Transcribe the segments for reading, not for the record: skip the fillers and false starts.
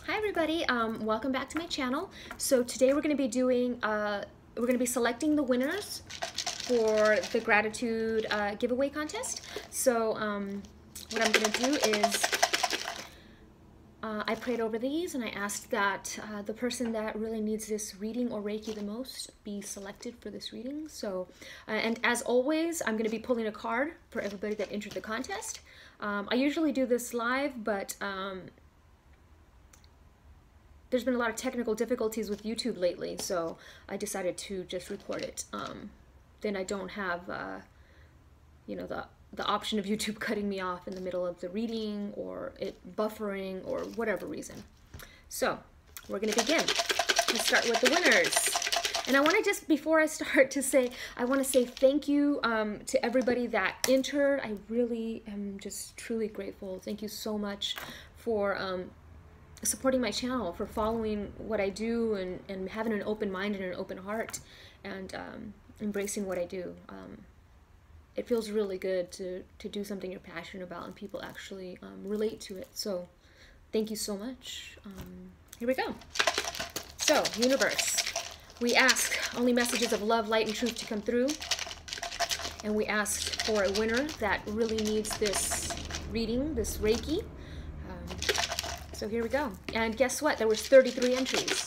Hi everybody, welcome back to my channel. So today we're going to be doing, selecting the winners for the gratitude giveaway contest. So what I'm going to do is, I prayed over these and I asked that the person that really needs this reading or Reiki the most be selected for this reading. So, and as always, I'm going to be pulling a card for everybody that entered the contest. I usually do this live, but there's been a lot of technical difficulties with YouTube lately, so I decided to just record it. Then I don't have, you know, the option of YouTube cutting me off in the middle of the reading or it buffering or whatever reason. So we're gonna begin. Let's start with the winners. And I want to just, before I start, to say, I want to say thank you to everybody that entered. I really am just truly grateful. Thank you so much for supporting my channel, for following what I do and having an open mind and an open heart and embracing what I do. It feels really good to do something you're passionate about and people actually relate to it. So thank you so much. Here we go. So, universe, we ask only messages of love, light, and truth to come through. And we asked for a winner that really needs this reading, this Reiki. So here we go. And guess what? There was 33 entries.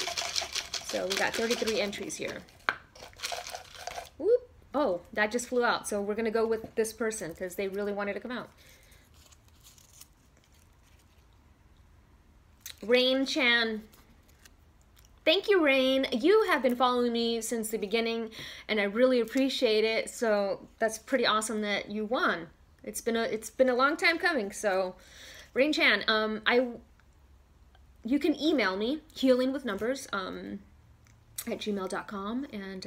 So we got 33 entries here. Whoop. Oh, that just flew out. So we're going to go with this person because they really wanted to come out. Rain Chan. Thank you, Rain. You have been following me since the beginning, and I really appreciate it. So that's pretty awesome that you won. It's been a long time coming. So, Rain Chan, you can email me, healingwithnumbers at gmail.com, and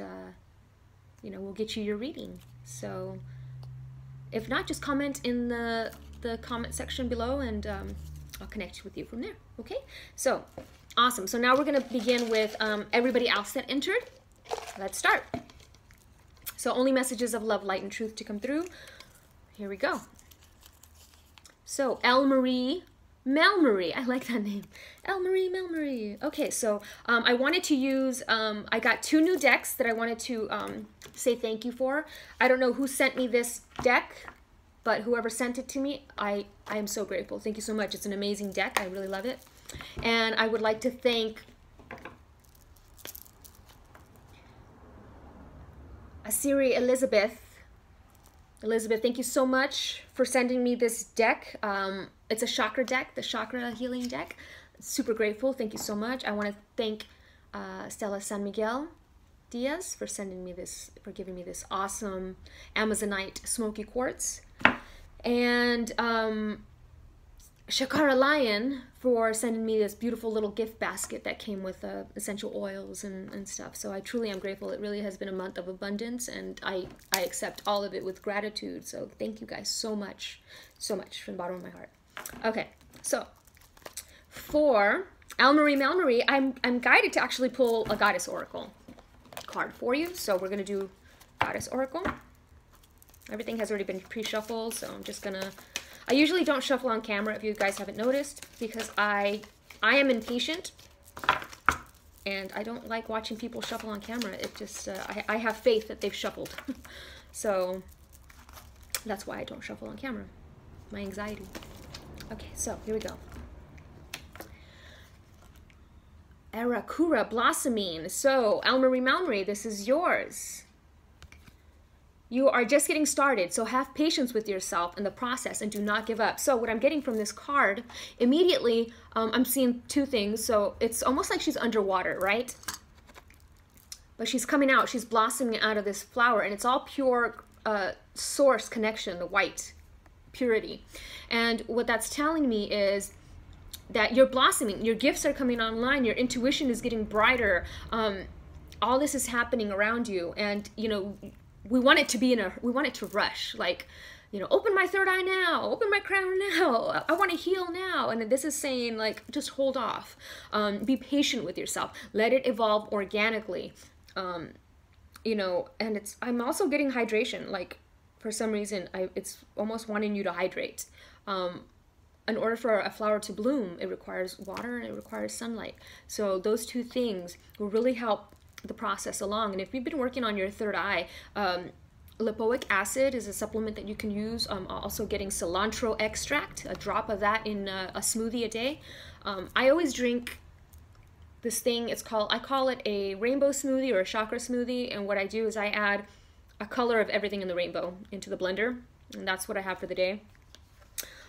you know, we'll get you your reading. So if not, just comment in the comment section below, and I'll connect with you from there. Okay, so awesome. So now we're going to begin with everybody else that entered. Let's start. So only messages of love, light, and truth to come through. Here we go. So Elmeri Melmeri, I like that name. Elmeri Melmeri. Okay, so I wanted to use, I got 2 new decks that I wanted to say thank you for. I don't know who sent me this deck, but whoever sent it to me, I am so grateful. Thank you so much. It's an amazing deck. I really love it. And I would like to thank Ecirelizabeth. Elizabeth, thank you so much for sending me this deck. It's a chakra deck, the chakra healing deck. Super grateful. Thank you so much. I want to thank Estela SM Diaz for sending me this, for giving me this awesome Amazonite smoky quartz. And Shacharah Lion for sending me this beautiful little gift basket that came with essential oils and stuff. So I truly am grateful. It really has been a month of abundance, and I accept all of it with gratitude. So thank you guys so much from the bottom of my heart. Okay, so for Elmeri Melmeri, I'm guided to actually pull a Goddess Oracle card for you. So we're going to do Goddess Oracle. Everything has already been pre-shuffled, so I'm just going to... I usually don't shuffle on camera, if you guys haven't noticed, because I am impatient, and I don't like watching people shuffle on camera. It just, I have faith that they've shuffled. So that's why I don't shuffle on camera. My anxiety. Okay, so here we go. Arakura Blossoming. So, Elmeri Melmeri, this is yours. You are just getting started, so have patience with yourself in the process and do not give up. So what I'm getting from this card, immediately, I'm seeing 2 things. So it's almost like she's underwater, right? But she's coming out, she's blossoming out of this flower, and it's all pure source connection, the white purity. And what that's telling me is that you're blossoming, your gifts are coming online, your intuition is getting brighter. All this is happening around you, and you know, we want it to be we want it to rush, like, you know, open my third eye now, open my crown now, I want to heal now. And this is saying, like, just hold off, be patient with yourself, let it evolve organically, you know. And I'm also getting hydration, like, for some reason, it's almost wanting you to hydrate. in order for a flower to bloom, it requires water and it requires sunlight. So those two things will really help the process along. And if you've been working on your third eye, lipoic acid is a supplement that you can use. Also getting cilantro extract, a drop of that in a smoothie a day. I always drink this thing, I call it a rainbow smoothie or a chakra smoothie, and what I do is I add a color of everything in the rainbow into the blender, and that's what I have for the day.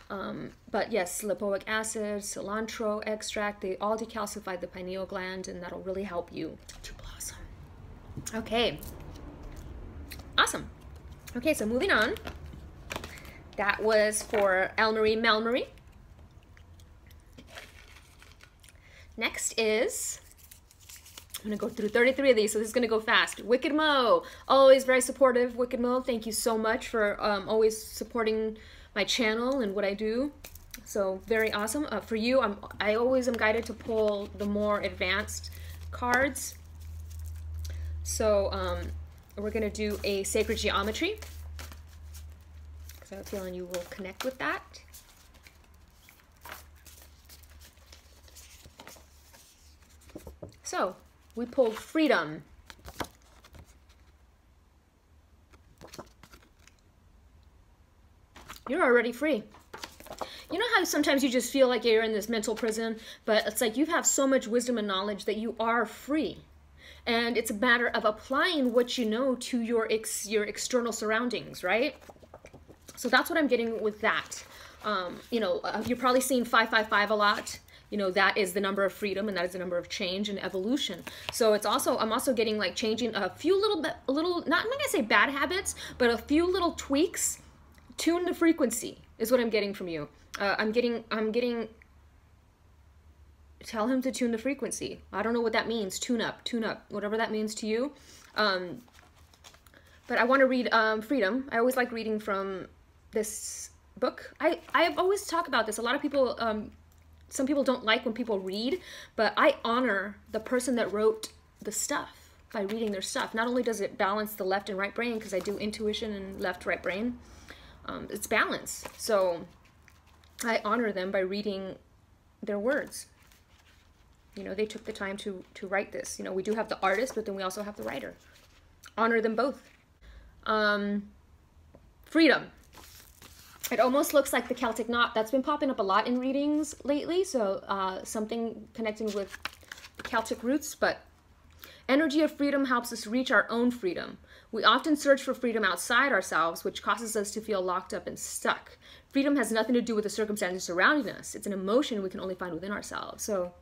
But yes, lipoic acid, cilantro extract, they all decalcify the pineal gland, and that'll really help you to blossom. Okay, awesome. Okay, so moving on. That was for Elmeri Melmeri. Next is, I'm going to go through 33 of these, so this is going to go fast. Wicked Mo, always very supportive. Wicked Mo, thank you so much for always supporting my channel and what I do. So very awesome. For you, I always am guided to pull the more advanced cards. So we're going to do a sacred geometry, because I have a feeling you will connect with that. So we pulled freedom. You're already free. You know how sometimes you just feel like you're in this mental prison, but it's like you have so much wisdom and knowledge that you are free. And it's a matter of applying what you know to your external surroundings, right? So that's what I'm getting with that. You know, you're probably seeing 555 a lot. You know, that is the number of freedom, and that is the number of change and evolution. So it's also, I'm also getting like changing a few little, not, I'm not gonna say bad habits, but a few little tweaks. Tune the frequency is what I'm getting from you. I'm getting, tell him to tune the frequency. I don't know what that means. Tune up, whatever that means to you. But I want to read Freedom. I always like reading from this book. I've always talked about this. A lot of people, some people don't like when people read, but I honor the person that wrote the stuff by reading their stuff. Not only does it balance the left and right brain, because I do intuition and left-right brain, it's balance. So I honor them by reading their words. You know, they took the time to write this. You know, we do have the artist, but then we also have the writer. Honor them both. Freedom. It almost looks like the Celtic knot. That's been popping up a lot in readings lately. So something connecting with the Celtic roots, but energy of freedom helps us reach our own freedom. We often search for freedom outside ourselves, which causes us to feel locked up and stuck. Freedom has nothing to do with the circumstances surrounding us. It's an emotion we can only find within ourselves. So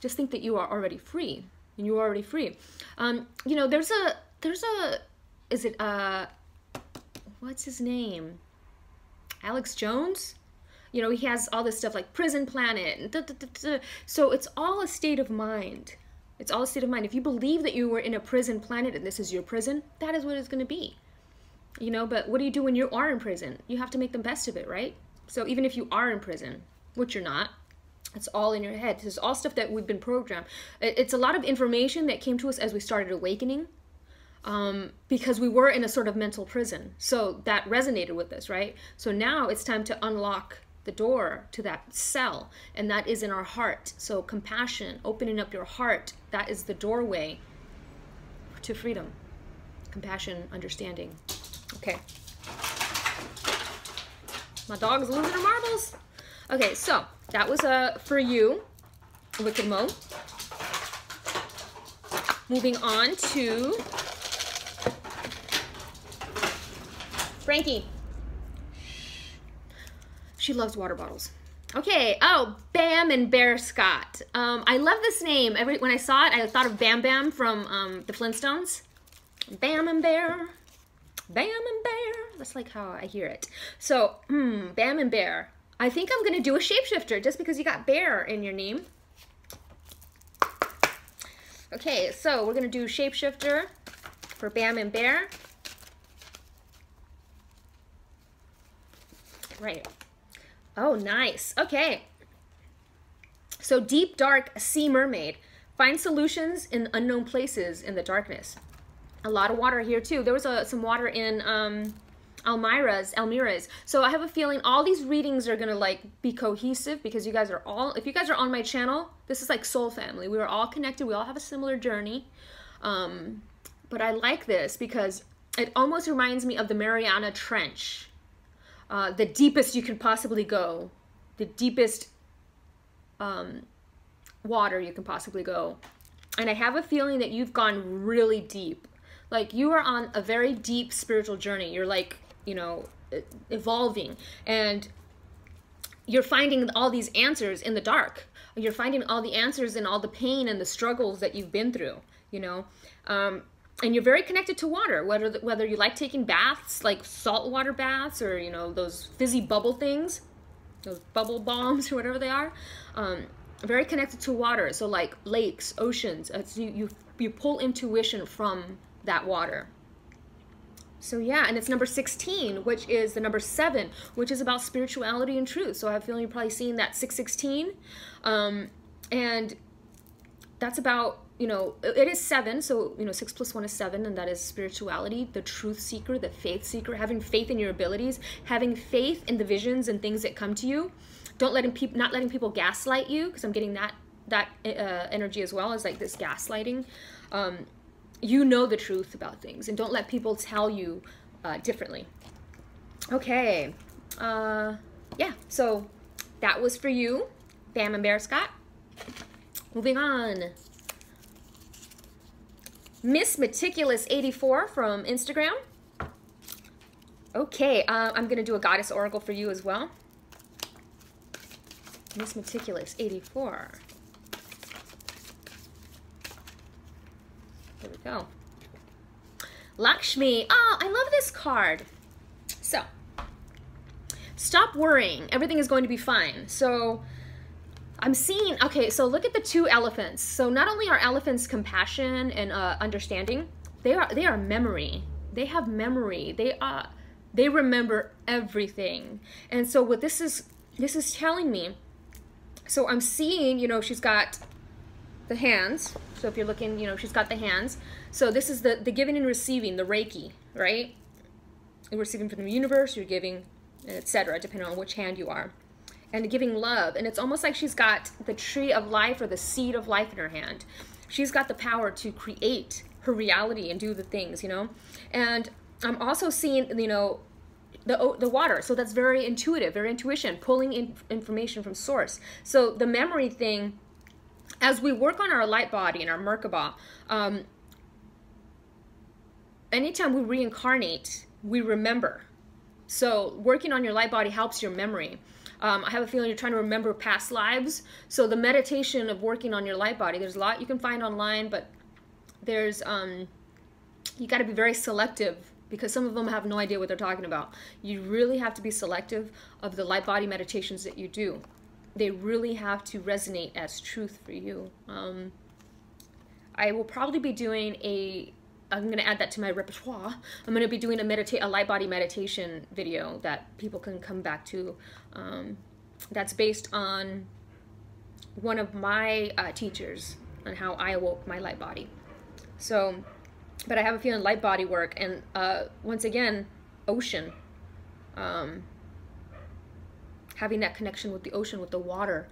just think that you are already free, and you are already free. You know, there's a, is it, what's his name? Alex Jones? You know, he has all this stuff like Prison Planet. So it's all a state of mind. It's all a state of mind. If you believe that you were in a prison planet and this is your prison, that is what it's going to be. You know, but what do you do when you are in prison? You have to make the best of it, right? So even if you are in prison, which you're not, it's all in your head. This is all stuff that we've been programmed. It's a lot of information that came to us as we started awakening, because we were in a sort of mental prison. So that resonated with us, right? So now it's time to unlock the door to that cell, and that is in our heart. So compassion, opening up your heart, that is the doorway to freedom. Compassion, understanding. Okay. My dog's losing her marbles. Okay, so that was for you, Wicked Mo. Moving on to Frankie. She loves water bottles. Okay, oh, BammandBear Scott. I love this name. When I saw it, I thought of Bam Bam from the Flintstones. BammandBear. BammandBear. That's like how I hear it. So, BammandBear. I think I'm going to do a shapeshifter just because you got bear in your name. Okay, so we're going to do shapeshifter for BammandBear. Right. Oh, nice. Okay. So deep, dark sea mermaid. Find solutions in unknown places in the darkness. A lot of water here too. There was some water in Elmeri's. So I have a feeling all these readings are gonna like be cohesive because you guys are all, if you guys are on my channel, this is like soul family. We are all connected. We all have a similar journey. But I like this because it almost reminds me of the Mariana Trench. The deepest you could possibly go. The deepest water you can possibly go. And I have a feeling that you've gone really deep. Like you are on a very deep spiritual journey. You're like, you know, evolving, and you're finding all these answers in the dark. You're finding all the answers in all the pain and the struggles that you've been through, you know. And you're very connected to water, whether you like taking baths, like saltwater baths, or, you know, those fizzy bubble things, those bubble bombs or whatever they are. Very connected to water. So like lakes, oceans, you pull intuition from that water. So yeah, and it's number 16, which is the number 7, which is about spirituality and truth. So I have a feeling you're probably seeing that 616. And that's about, you know, it is 7. So, you know, 6 plus 1 is 7, and that is spirituality, the truth seeker, the faith seeker, having faith in your abilities, having faith in the visions and things that come to you. Not letting people gaslight you, because I'm getting that energy as well, as like this gaslighting. You know the truth about things, and don't let people tell you differently. Okay, yeah, so that was for you, BammandBear Scott. Moving on. Miss Meticulous 84 from Instagram. Okay, I'm gonna do a goddess oracle for you as well. Miss Meticulous 84. There we go. Lakshmi. Oh, I love this card. So, stop worrying. Everything is going to be fine. So, I'm seeing, okay, so look at the 2 elephants. So, not only are elephants compassion and understanding, they are memory. They have memory. They remember everything. And so what this is telling me, so I'm seeing, you know, she's got the hands. So if you're looking, you know, she's got the hands. So this is the giving and receiving, the reiki, right? You're receiving from the universe, you're giving, etc., depending on which hand you are. And giving love. And it's almost like she's got the tree of life or the seed of life in her hand. She's got the power to create her reality and do the things, you know. And I'm also seeing, you know, the water. So that's very intuitive, very intuition, pulling in information from source. So the memory thing, as we work on our light body and our Merkaba, anytime we reincarnate, we remember. So working on your light body helps your memory. I have a feeling you're trying to remember past lives. So the meditation of working on your light body, there's a lot you can find online, but there's, you got to be very selective, because some of them have no idea what they're talking about. You really have to be selective of the light body meditations that you do. They really have to resonate as truth for you. I will probably be doing I'm going to add that to my repertoire. I'm going to be doing a light body meditation video that people can come back to. That's based on one of my teachers on how I awoke my light body. So, but I have a feeling light body work, and once again, ocean. Having that connection with the ocean, with the water.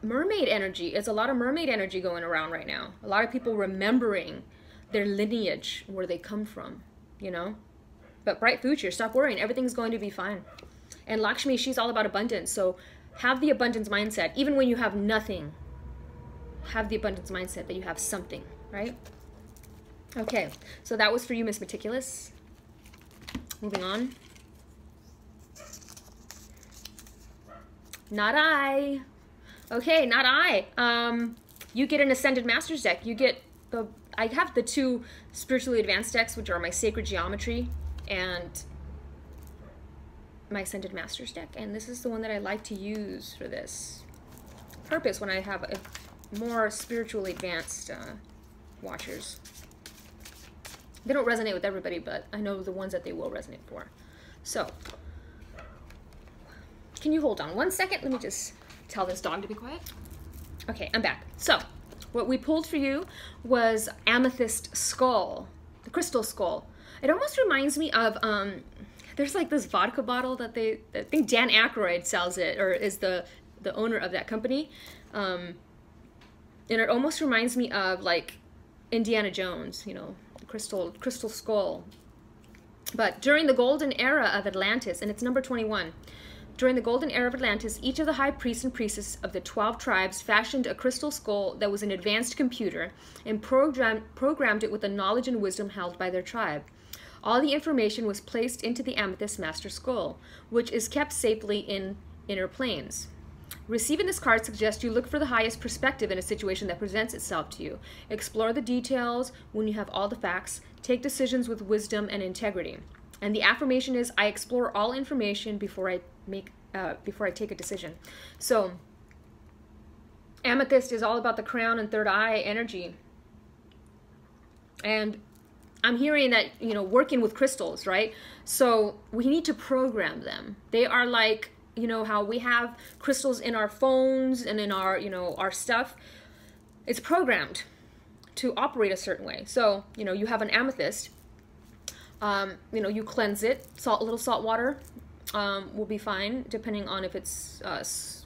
Mermaid energy. It's a lot of mermaid energy going around right now. A lot of people remembering their lineage, where they come from, you know. But bright future, stop worrying. Everything's going to be fine. And Lakshmi, she's all about abundance. So have the abundance mindset. Even when you have nothing, have the abundance mindset that you have something, right? Okay, so that was for you, Miss Meticulous. Moving on. Not I. Okay, not I. You get an Ascended Masters deck. You get I have the 2 spiritually advanced decks, which are my Sacred Geometry and my Ascended Masters deck. And this is the one that I like to use for this purpose when I have a more spiritually advanced watchers. They don't resonate with everybody, but I know the ones that they will resonate for. So, can you hold on 1 second? Let me just tell this dog to be quiet. Okay, I'm back. So, what we pulled for you was Amethyst Skull, the crystal skull. It almost reminds me of there's like this vodka bottle that I think Dan Aykroyd sells it, or is the owner of that company. And it almost reminds me of like Indiana Jones, you know, the crystal skull. But during the golden era of Atlantis, and it's number 21, during the golden era of Atlantis, each of the high priests and priestesses of the 12 tribes fashioned a crystal skull that was an advanced computer and programmed it with the knowledge and wisdom held by their tribe. All the information was placed into the amethyst master skull, which is kept safely in inner planes. Receiving this card suggests you look for the highest perspective in a situation that presents itself to you. Explore the details when you have all the facts. Take decisions with wisdom and integrity. And the affirmation is, I explore all information before I take a decision. So amethyst is all about the crown and third eye energy. And I'm hearing that, you know, working with crystals, right? So we need to program them. They are like, you know, how we have crystals in our phones and in our, you know, our stuff. It's programmed to operate a certain way. So, you know, you have an amethyst, you know, you cleanse it, a little salt water will be fine, depending on if it's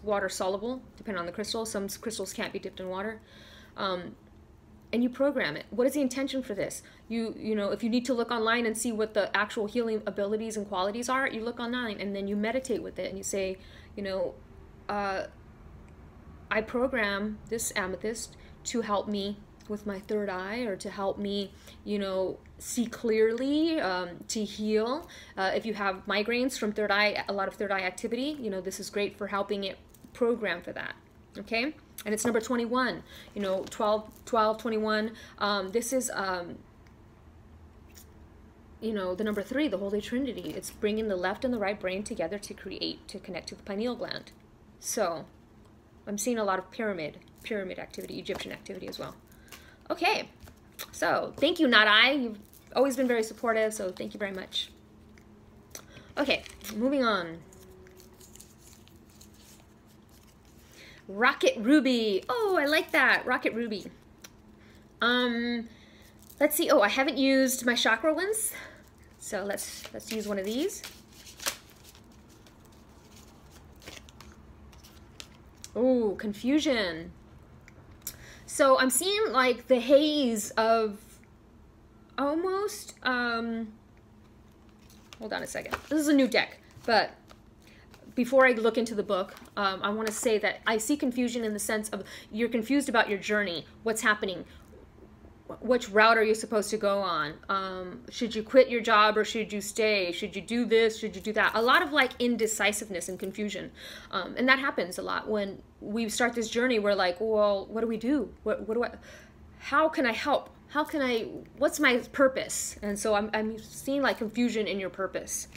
water soluble, depending on the crystal. Some crystals can't be dipped in water. And you program it. What is the intention for this? You know, if you need to look online and see what the actual healing abilities and qualities are, you look online and then you meditate with it and you say, you know, I program this amethyst to help me with my third eye, or to help me, you know, see clearly, to heal. If you have migraines from third eye, a lot of third eye activity, you know, this is great for helping it program for that. Okay? And it's number 21, you know, 12, 21. This is, you know, the number 3, the Holy Trinity. It's bringing the left and the right brain together to connect to the pineal gland. So I'm seeing a lot of pyramid activity, Egyptian activity as well. Okay, so thank you, Not I. You've always been very supportive, so thank you very much. Okay, moving on. Rocket Ruby. Oh, I like that. Rocket Ruby. Let's see. Oh, I haven't used my chakra ones. So let's use one of these. Oh, confusion. So I'm seeing like the haze of almost, hold on a second. This is a new deck, but before I look into the book, I want to say that I see confusion in the sense of you're confused about your journey, what's happening, which route are you supposed to go on, should you quit your job or should you stay, should you do this, should you do that, a lot of like indecisiveness and confusion, and that happens a lot when we start this journey. We're like, well, what do we do, what do I, how can I help, how can I, what's my purpose? And so I'm seeing like confusion in your purpose.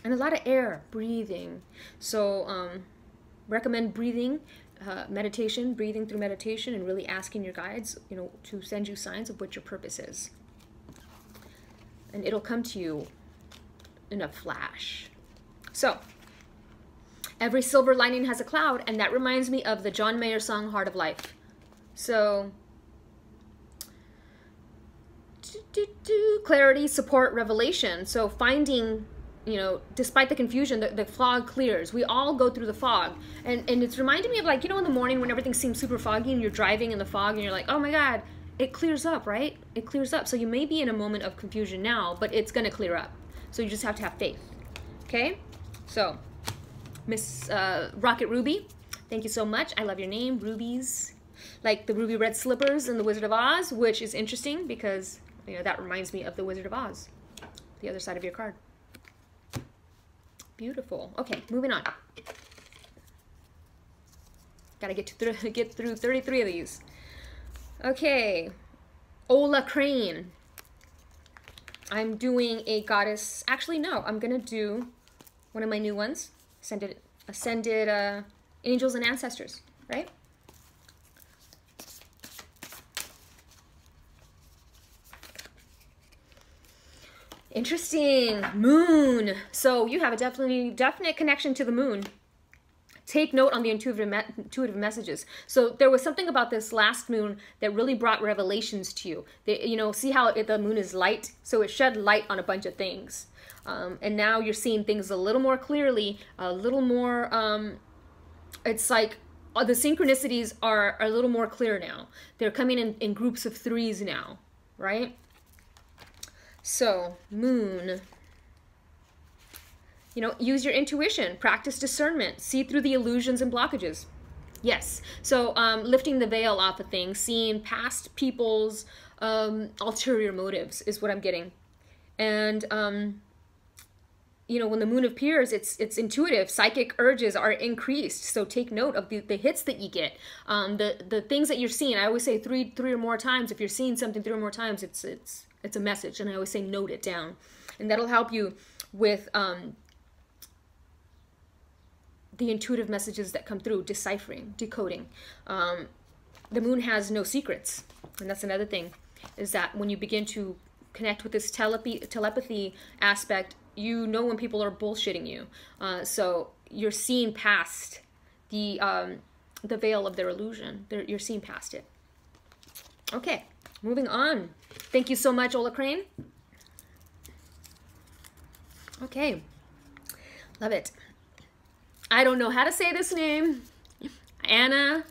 And a lot of air, breathing. So recommend breathing, meditation, breathing through meditation, and really asking your guides, you know, to send you signs of what your purpose is. And it'll come to you in a flash. So, every silver lining has a cloud, and that reminds me of the John Mayer song, Heart of Life. So, clarity, support, revelation. So finding, you know, despite the confusion, the fog clears. We all go through the fog. And it's reminding me of, like, you know, in the morning when everything seems super foggy and you're driving in the fog and you're like, oh my God, it clears up, right? It clears up. So you may be in a moment of confusion now, but it's going to clear up. So you just have to have faith. Okay? So, Miss Rocket Ruby, thank you so much. I love your name, Rubies. Like the ruby red slippers in The Wizard of Oz, which is interesting because, you know, that reminds me of The Wizard of Oz. The other side of your card. Beautiful. Okay, moving on. Gotta get through 33 of these. Okay, Ola Crane. I'm doing a goddess. Actually, no. I'm gonna do one of my new ones. Ascended angels and ancestors. Right. Interesting. Moon. So you have a definite connection to the moon. Take note on the intuitive messages. So there was something about this last moon that really brought revelations to you. You know, see how the moon is light? So it shed light on a bunch of things. And now you're seeing things a little more clearly, a little more, it's like the synchronicities are a little more clear now. They're coming in groups of 3s now, right? So, Moon, you know, use your intuition, practice discernment, see through the illusions and blockages. Yes, so lifting the veil off of things, seeing past people's ulterior motives is what I'm getting. And, you know, when the moon appears, it's intuitive. Psychic urges are increased. So take note of the hits that you get. The things that you're seeing. I always say three or more times. If you're seeing something 3 or more times, it's a message. And I always say note it down. And that'll help you with the intuitive messages that come through, deciphering, decoding. The moon has no secrets. And that's another thing, is that when you begin to connect with this telepathy aspect, you know when people are bullshitting you. So you're seeing past the veil of their illusion. You're seeing past it. Okay, moving on. Thank you so much, Ola Crane. Okay, love it. I don't know how to say this name. Anna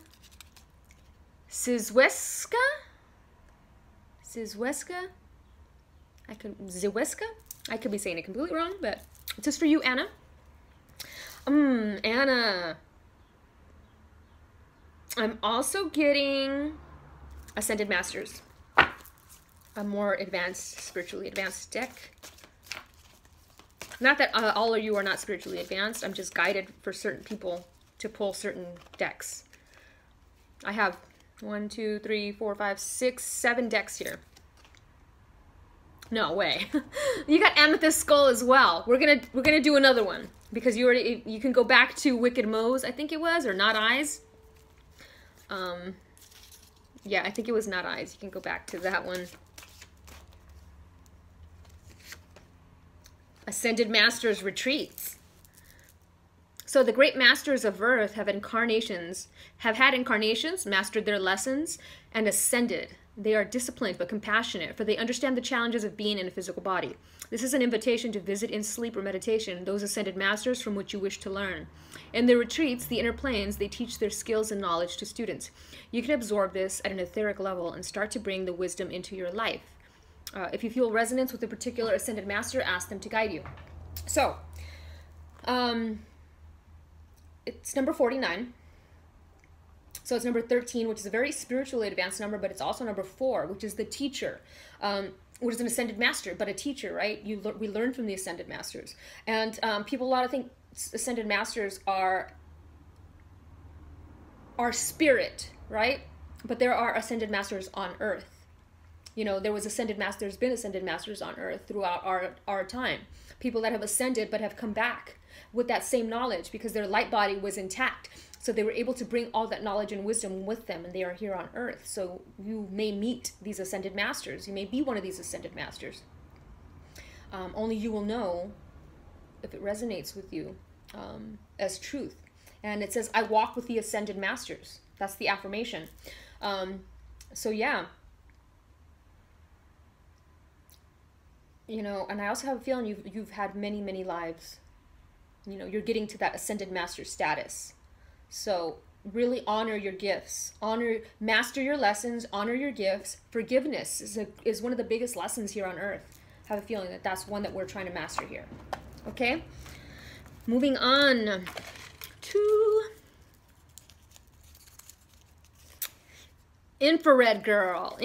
Czyeweska? Czyeweska? Czyeweska? I could be saying it completely wrong, but it's just for you, Anna. Anna. I'm also getting Ascended Masters. A more advanced, spiritually advanced deck. Not that all of you are not spiritually advanced. I'm just guided for certain people to pull certain decks. I have 1, 2, 3, 4, 5, 6, 7 decks here. No way. You got Amethyst Skull as well. We're gonna do another one because you can go back to Wicked Mo's, I think it was, or Not Eyes. Yeah, I think it was Not Eyes. You can go back to that one. Ascended Masters Retreats. So the great masters of earth have had incarnations, mastered their lessons, and ascended. They are disciplined but compassionate, for they understand the challenges of being in a physical body. This is an invitation to visit in sleep or meditation those ascended masters from which you wish to learn. In their retreats, the inner planes, they teach their skills and knowledge to students. You can absorb this at an etheric level and start to bring the wisdom into your life. If you feel resonance with a particular ascended master, ask them to guide you. So, it's number 49. So it's number 13, which is a very spiritually advanced number, but it's also number 4, which is the teacher, which is an ascended master, but a teacher, right? We learn from the ascended masters. And people, a lot of think ascended masters are spirit, right? But there are ascended masters on earth. You know, there's been ascended masters on earth throughout our time. People that have ascended but have come back with that same knowledge because their light body was intact. So they were able to bring all that knowledge and wisdom with them, and they are here on earth. So you may meet these ascended masters. You may be one of these ascended masters. Only you will know if it resonates with you as truth. And it says, I walk with the ascended masters. That's the affirmation. So yeah. You know, and I also have a feeling you've had many, many lives. You know, you're getting to that ascended master status. So really honor your gifts. Master your lessons, honor your gifts. Forgiveness is one of the biggest lessons here on earth. I have a feeling that that's one that we're trying to master here. Okay? Moving on to Infired Girl.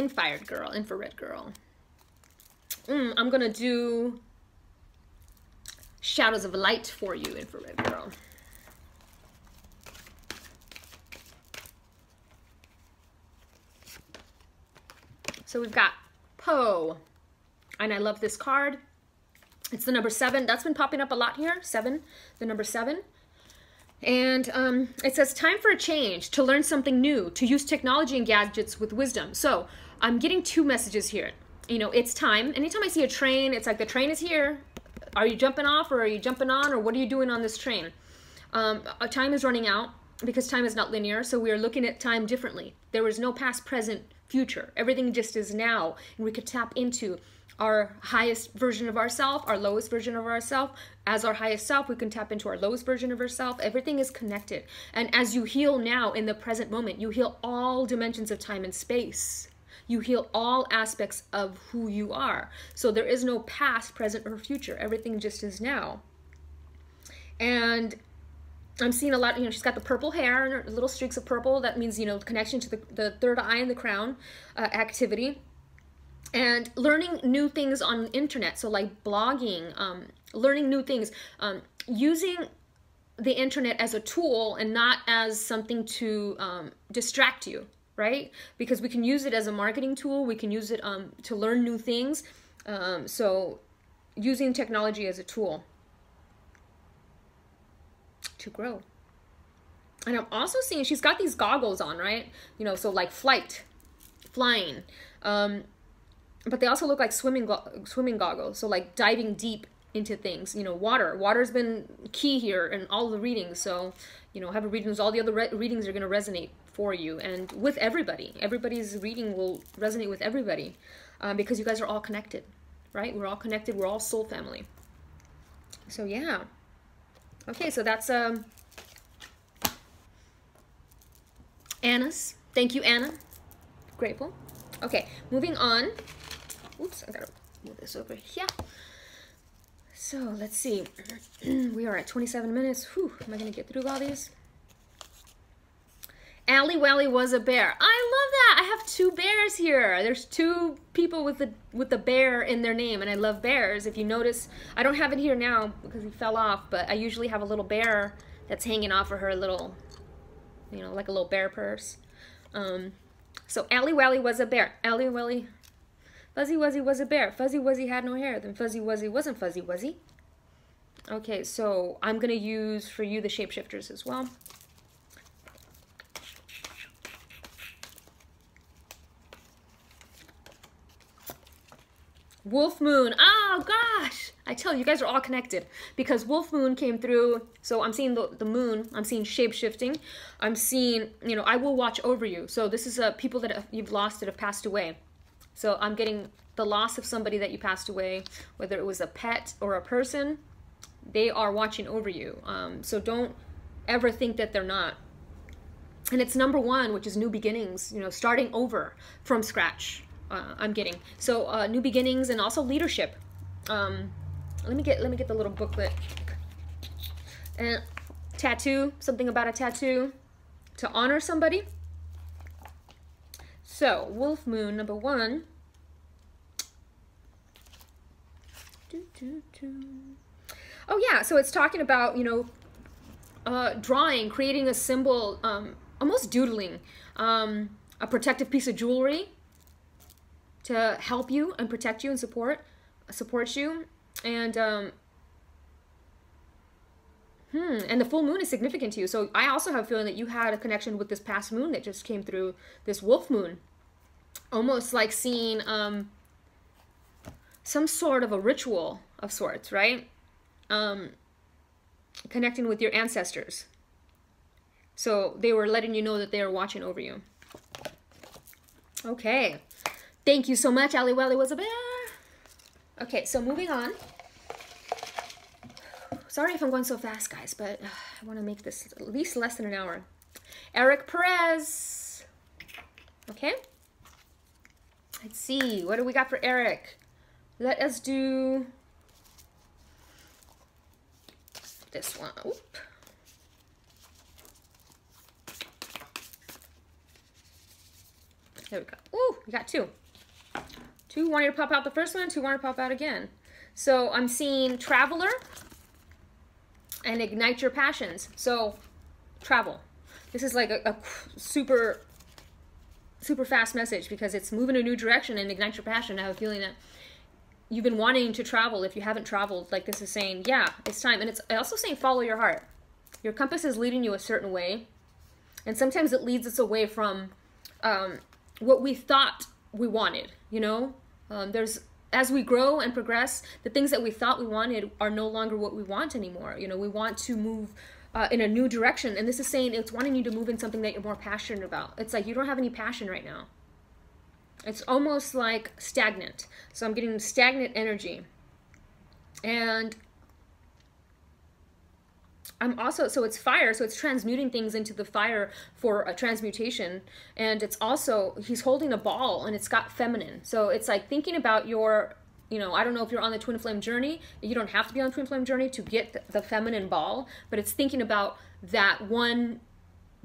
I'm going to do Shadows of Light for you, Infired Girl. So we've got Poe, and I love this card. It's the number 7. That's been popping up a lot here. 7, the number 7. And it says, time for a change, to learn something new, to use technology and gadgets with wisdom. So I'm getting 2 messages here. You know, it's time. Anytime I see a train, it's like the train is here. Are you jumping off or are you jumping on, or what are you doing on this train? Time is running out. because time is not linear, so we are looking at time differently. There is no past, present, future. Everything just is now, and we could tap into our highest version of ourself, our lowest version of ourself. As our highest self, we can tap into our lowest version of ourself. Everything is connected. And as you heal now in the present moment, you heal all dimensions of time and space. You heal all aspects of who you are. So there is no past, present, or future. Everything just is now. And I'm seeing a lot, you know, she's got the purple hair and her little streaks of purple. That means, you know, connection to the third eye and the crown activity. And learning new things on the internet. So like blogging, learning new things, using the internet as a tool and not as something to distract you, right? Because we can use it as a marketing tool. We can use it to learn new things. So using technology as a tool to grow. And I'm also seeing she's got these goggles on, right? You know, so like flying. But they also look like swimming goggles. So like diving deep into things. You know, water's been key here in all the readings. So, you know, have a readings. All the other readings are going to resonate for you and with everybody. Everybody's reading will resonate with everybody because you guys are all connected, right? We're all connected. We're all soul family. So yeah. Okay, so that's Anna's. Thank you, Anna. Grateful. Okay, moving on. Oops, I gotta move this over here. So let's see. We are at 27 minutes. Whew, am I gonna get through all these? AlliWalliWasABear. I love that. I have two bears here. There's two people with the bear in their name, and I love bears. If you notice, I don't have it here now because he fell off, but I usually have a little bear that's hanging off of her little, you know, like a little bear purse. So AlliWalliWasABear. AlliWalli, Fuzzy Wuzzy was a bear. Fuzzy Wuzzy had no hair. Then Fuzzy Wuzzy wasn't Fuzzy Wuzzy. Okay, so I'm gonna use for you the shapeshifters as well. Wolf Moon. Oh gosh, I tell you, you guys are all connected because Wolf Moon came through. So I'm seeing the moon. I'm seeing shape shifting. I'm seeing, you know, I will watch over you. So this is people that you've lost that have passed away. So I'm getting the loss of somebody that you passed away, whether it was a pet or a person. They are watching over you. So don't ever think that they're not. And it's number one, which is new beginnings. You know, starting over from scratch. I'm getting so new beginnings and also leadership. Let me get the little booklet. And tattoo, something about a tattoo to honor somebody. So Wolf Moon number one. Oh yeah, so it's talking about, you know, drawing, creating a symbol, almost doodling, a protective piece of jewelry to help you and protect you and support you. And and the full moon is significant to you. So I also have a feeling that you had a connection with this past moon that just came through, this wolf moon. Almost like seeing some sort of a ritual of sorts, right? Connecting with your ancestors. So they were letting you know that they were watching over you. Okay. Thank you so much, AlliWalliWasABear. Okay, so moving on. Sorry if I'm going so fast, guys, but I want to make this at least less than an hour. Erick Perez. Okay. Let's see. What do we got for Erick? Let us do this one. Oop. There we go. Ooh, we got two. Two wanted to pop out the first one, two wanted to pop out again. So I'm seeing Traveler and Ignite Your Passions. So travel. This is like a super fast message because it's moving in a new direction and Ignite Your Passion. I have a feeling that you've been wanting to travel. If you haven't traveled, like this is saying, yeah, it's time. And it's also saying follow your heart. Your compass is leading you a certain way. And sometimes it leads us away from what we thought we wanted, you know? As we grow and progress, the things that we thought we wanted are no longer what we want anymore. You know, we want to move in a new direction. And this is saying it's wanting you to move in something that you're more passionate about. It's like you don't have any passion right now. It's almost like stagnant. So I'm getting stagnant energy. And I'm also, so it's fire, so it's transmuting things into the fire for a transmutation. And it's also, he's holding a ball and it's got feminine. So it's like thinking about your, you know, I don't know if you're on the twin flame journey. You don't have to be on the twin flame journey to get the feminine ball, but it's thinking about that one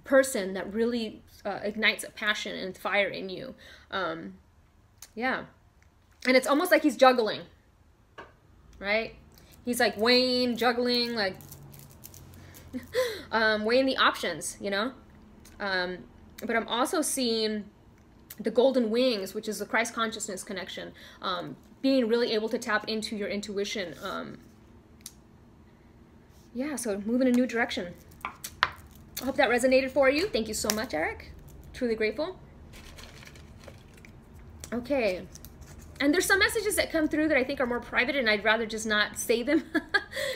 person that really ignites a passion and fire in you. Yeah. And it's almost like he's juggling, right? He's like weighing, juggling, like weighing the options, you know? But I'm also seeing the golden wings, which is the Christ consciousness connection, being really able to tap into your intuition. Yeah, so move in a new direction. I hope that resonated for you. Thank you so much, Eric. Truly grateful. Okay. And there's some messages that come through that I think are more private, and I'd rather just not say them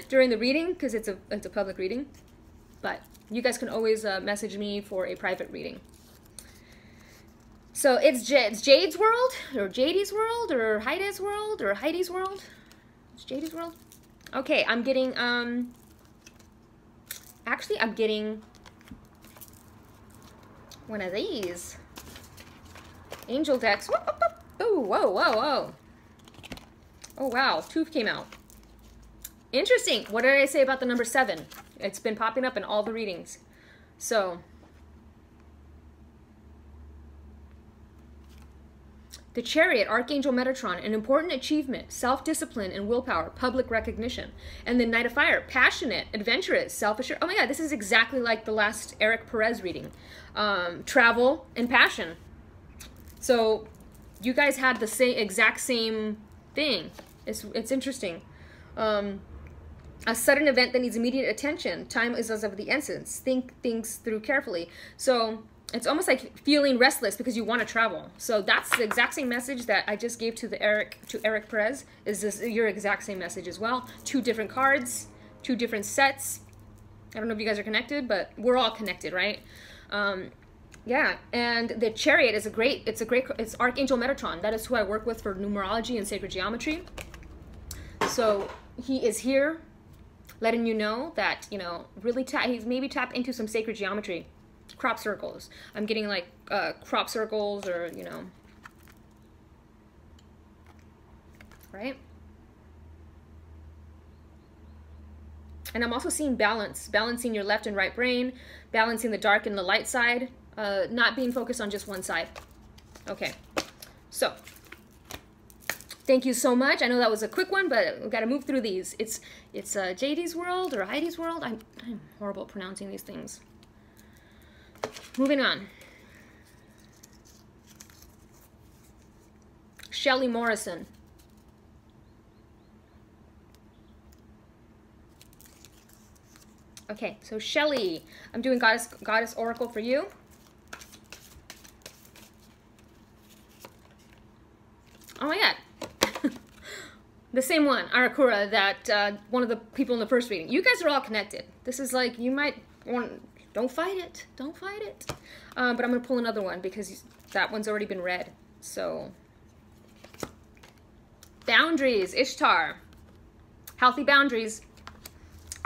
during the reading because it's a public reading. But you guys can always message me for a private reading. So it's Jade's world, or Jaides world, or Jaides world, or Heidi's world. It's Jaides world. Okay, I'm getting actually I'm getting one of these angel decks. Whoop, whoop, whoop. Oh, whoa, whoa, whoa. Oh, wow. 2 came out. Interesting. What did I say about the number 7? It's been popping up in all the readings. So, the Chariot, Archangel Metatron, an important achievement, self-discipline and willpower, public recognition. And the Knight of Fire, passionate, adventurous, self-assured. Oh my God, this is exactly like the last Erick Perez reading. Travel and passion. So, you guys had the same exact same thing. It's interesting. A sudden event that needs immediate attention. Time is of the essence. Think things through carefully. So it's almost like feeling restless because you want to travel. So that's the exact same message that I just gave to Erick Perez. Is this your exact same message as well? 2 different cards, 2 different sets. I don't know if you guys are connected, but we're all connected, right? Yeah, and the Chariot is it's Archangel Metatron. That is who I work with for numerology and sacred geometry. So he is here letting you know that, you know, really he's maybe tapped into some sacred geometry. Crop circles. I'm getting like crop circles, or, you know, right? And I'm also seeing balance, balancing your left and right brain, balancing the dark and the light side. Not being focused on just one side. Okay, so thank you so much. I know that was a quick one, but we've got to move through these. It's Jaides world or Heidi's world. I'm horrible at pronouncing these things. Moving on. Shelly Morrison. Okay, so Shelly, I'm doing Goddess Oracle for you. Oh my God. The same one, Arakura, that one of the people in the first reading. You guys are all connected. This is like, you might want, don't fight it. Don't fight it. But I'm going to pull another one because that one's already been read. So, boundaries, Ishtar. Healthy boundaries.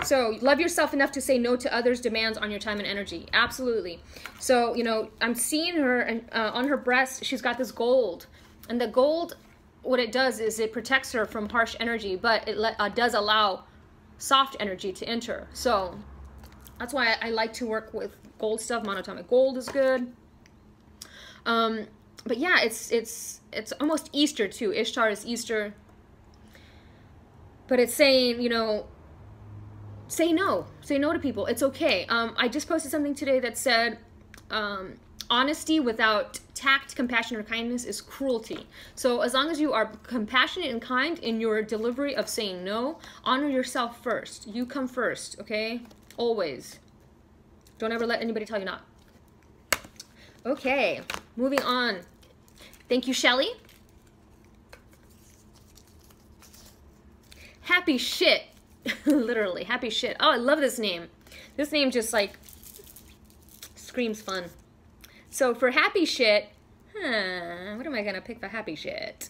So, love yourself enough to say no to others' demands on your time and energy. Absolutely. So, you know, I'm seeing her, and on her breast, she's got this gold. And the gold, what it does is it protects her from harsh energy, but it does allow soft energy to enter. So that's why I like to work with gold stuff. Monatomic gold is good. But yeah, it's almost Easter too. Ishtar is Easter. But it's saying, you know, say no. Say no to people. It's okay. I just posted something today that said, honesty without tact, compassion, or kindness is cruelty. So as long as you are compassionate and kind in your delivery of saying no, honor yourself first. You come first, okay? Always. Don't ever let anybody tell you not. Okay, moving on. Thank you, Shelly. Happy shit. Literally, happy shit. Oh, I love this name. This name just like screams fun. So for happy shit, what am I gonna pick for happy shit?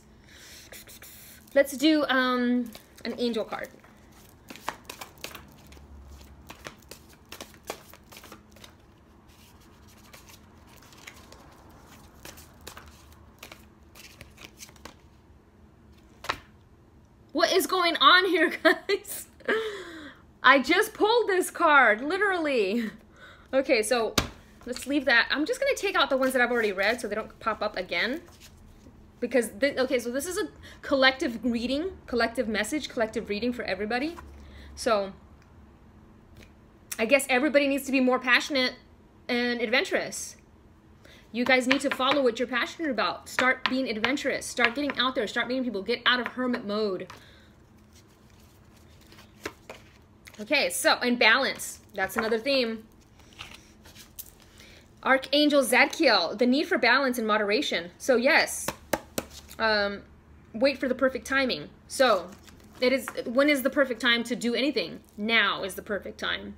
Let's do an angel card. What is going on here, guys? I just pulled this card, literally. Okay, so let's leave that. I'm just gonna take out the ones that I've already read so they don't pop up again. Because, okay, so this is a collective reading, collective message, collective reading for everybody. So, I guess everybody needs to be more passionate and adventurous. You guys need to follow what you're passionate about. Start being adventurous. Start getting out there. Start meeting people. Get out of hermit mode. Okay, so, and balance. That's another theme. Archangel Zadkiel, the need for balance and moderation. So, yes, wait for the perfect timing. So, when is the perfect time to do anything? Now is the perfect time.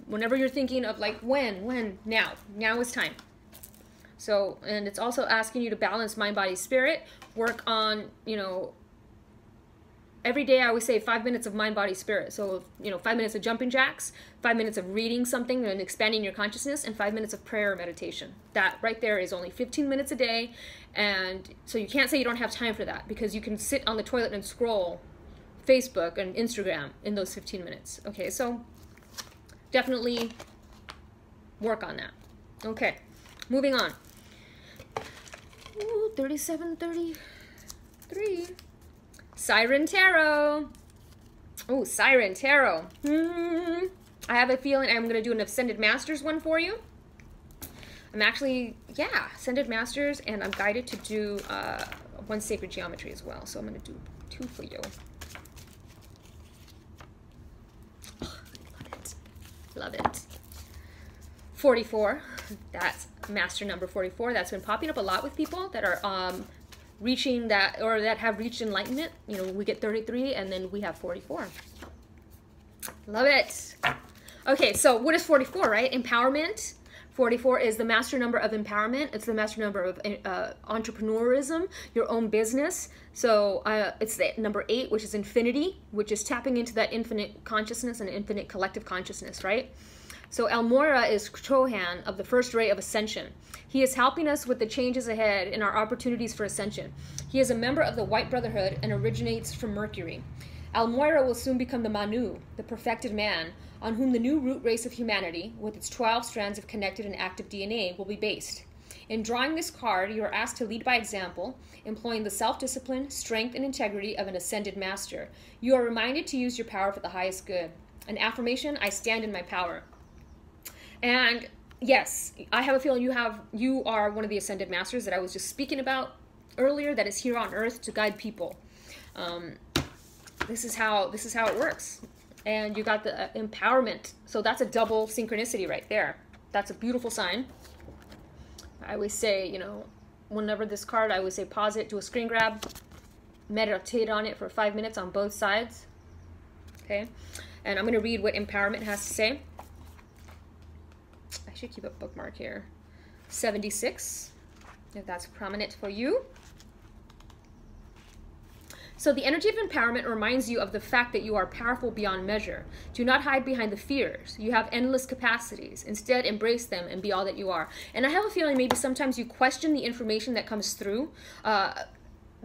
Whenever you're thinking of like, when, now. Now is time. So, and it's also asking you to balance mind, body, spirit. Work on, you know, every day I always say 5 minutes of mind, body, spirit. So, you know, 5 minutes of jumping jacks, 5 minutes of reading something and expanding your consciousness, and 5 minutes of prayer or meditation. That right there is only 15 minutes a day. And so you can't say you don't have time for that, because you can sit on the toilet and scroll Facebook and Instagram in those 15 minutes. Okay, so definitely work on that. Okay, moving on. Ooh, 3733. Siren Tarot. Oh, Siren Tarot. I have a feeling I'm going to do an Ascended Masters one for you. I'm actually, yeah, Ascended Masters, and I'm guided to do one Sacred Geometry as well. So I'm going to do 2 for you. Oh, love it. Love it. 44. That's master number 44. That's been popping up a lot with people that are reaching that, or that have reached enlightenment. You know, we get 33 and then we have 44. Love it. Okay, so what is 44, right? Empowerment. 44 is the master number of empowerment. It's the master number of entrepreneurism, your own business. So it's the number 8, which is infinity, which is tapping into that infinite consciousness and infinite collective consciousness, right? So Elmora is Chohan of the first ray of ascension. He is helping us with the changes ahead in our opportunities for ascension. He is a member of the White Brotherhood and originates from Mercury. Elmora will soon become the Manu, the perfected man, on whom the new root race of humanity, with its 12 strands of connected and active DNA, will be based. In drawing this card, you are asked to lead by example, employing the self-discipline, strength, and integrity of an ascended master. You are reminded to use your power for the highest good. An affirmation: I stand in my power. And yes, I have a feeling you are one of the ascended masters that I was just speaking about earlier, that is here on earth to guide people. This is how it works. And you got the empowerment. So that's a double synchronicity right there. That's a beautiful sign. I always say, you know, whenever this card, I always say pause it, do a screen grab, meditate on it for 5 minutes on both sides. Okay. And I'm going to read what empowerment has to say. I should keep a bookmark here. 76, if that's prominent for you. So the energy of empowerment reminds you of the fact that you are powerful beyond measure. Do not hide behind the fears. You have endless capacities. Instead, embrace them and be all that you are. And I have a feeling maybe sometimes you question the information that comes through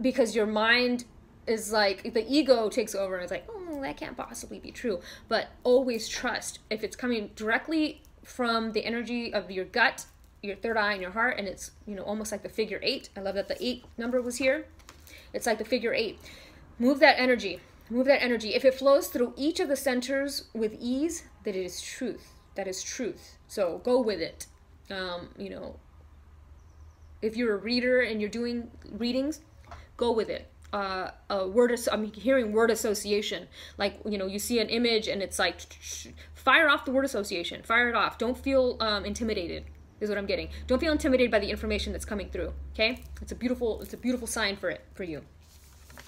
because your mind is like, the ego takes over and it's like, oh, that can't possibly be true. But always trust. If it's coming directly from the energy of your gut, your third eye, and your heart, and it's, you know, almost like the figure 8. I love that the 8 number was here. It's like the figure 8. Move that energy. Move that energy. If it flows through each of the centers with ease, that it is truth. That is truth. So go with it. You know, if you're a reader and you're doing readings, go with it. I'm hearing word association. Like, you know, you see an image and it's like, fire off the word association. Fire it off. Don't feel intimidated, is what I'm getting. Don't feel intimidated by the information that's coming through. Okay? It's a beautiful sign for you.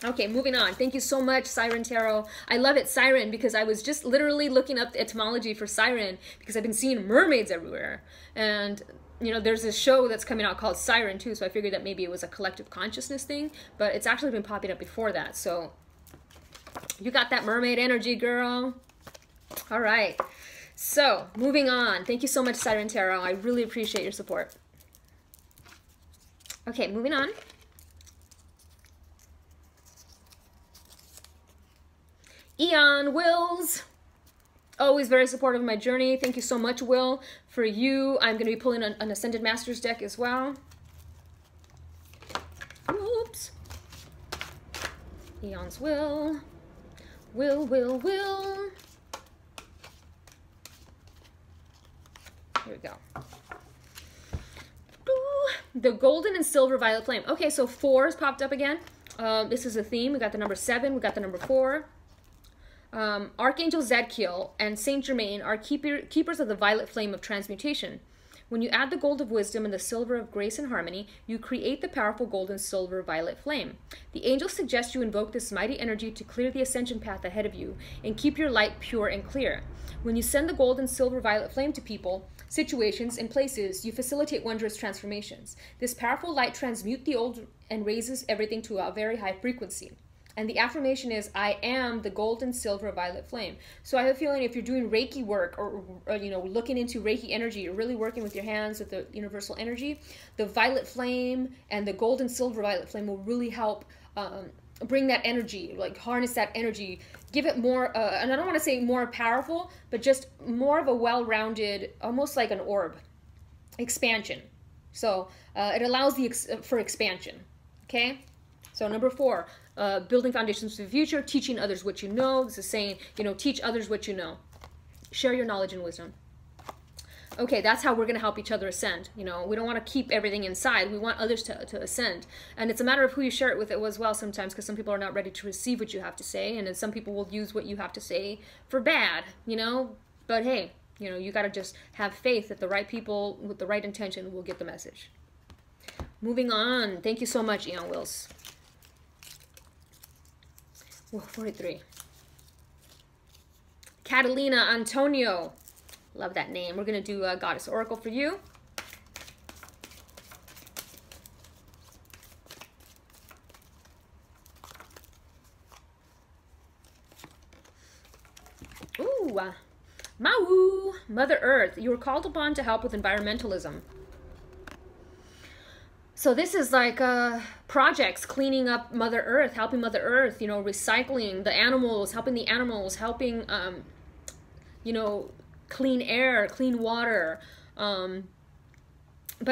Okay, moving on. Thank you so much, Siren Tarot. I love it, Siren, because I was just literally looking up the etymology for Siren because I've been seeing mermaids everywhere. And, you know, there's this show that's coming out called Siren, too, so I figured that maybe it was a collective consciousness thing, but it's actually been popping up before that. So you got that mermaid energy, girl. All right. So, moving on. Thank you so much, Siren Tarot. I really appreciate your support. Okay, moving on. Eon Wills, always very supportive of my journey. Thank you so much, Will. For you, I'm going to be pulling an Ascended Masters deck as well. Oops. Eon's Will. Will. Here we go. Ooh, the Golden and Silver Violet Flame. Okay, so 4 has popped up again. This is a theme. We got the number 7. We got the number 4. Archangel Zadkiel and Saint Germain are keepers of the violet flame of transmutation. When you add the gold of wisdom and the silver of grace and harmony, you create the powerful gold and silver violet flame. The angels suggest you invoke this mighty energy to clear the ascension path ahead of you and keep your light pure and clear. When you send the gold and silver violet flame to people, situations, and places, you facilitate wondrous transformations. This powerful light transmutes the old and raises everything to a very high frequency. And the affirmation is, I am the gold and silver violet flame. So I have a feeling if you're doing Reiki work or you know, looking into Reiki energy, you're really working with your hands with the universal energy, the violet flame and the gold and silver violet flame will really help bring that energy, like harness that energy, give it more, and I don't want to say more powerful, but just more of a well-rounded, almost like an orb, expansion. So it allows for expansion, okay? So number 4, building foundations for the future, teaching others what you know. This is saying, you know, teach others what you know. Share your knowledge and wisdom. Okay, that's how we're going to help each other ascend. You know, we don't want to keep everything inside. We want others to ascend. And it's a matter of who you share it with as well sometimes, because some people are not ready to receive what you have to say. And then some people will use what you have to say for bad, you know. But hey, you know, you got to just have faith that the right people with the right intention will get the message. Moving on. Thank you so much, Eon Wills. Whoa, 43. Catalina Antonio. Love that name. We're going to do a Goddess Oracle for you. Ooh. Mau. Mother Earth. You were called upon to help with environmentalism. So this is like projects, cleaning up Mother Earth, helping Mother Earth, you know, recycling the animals, helping, you know, clean air, clean water. But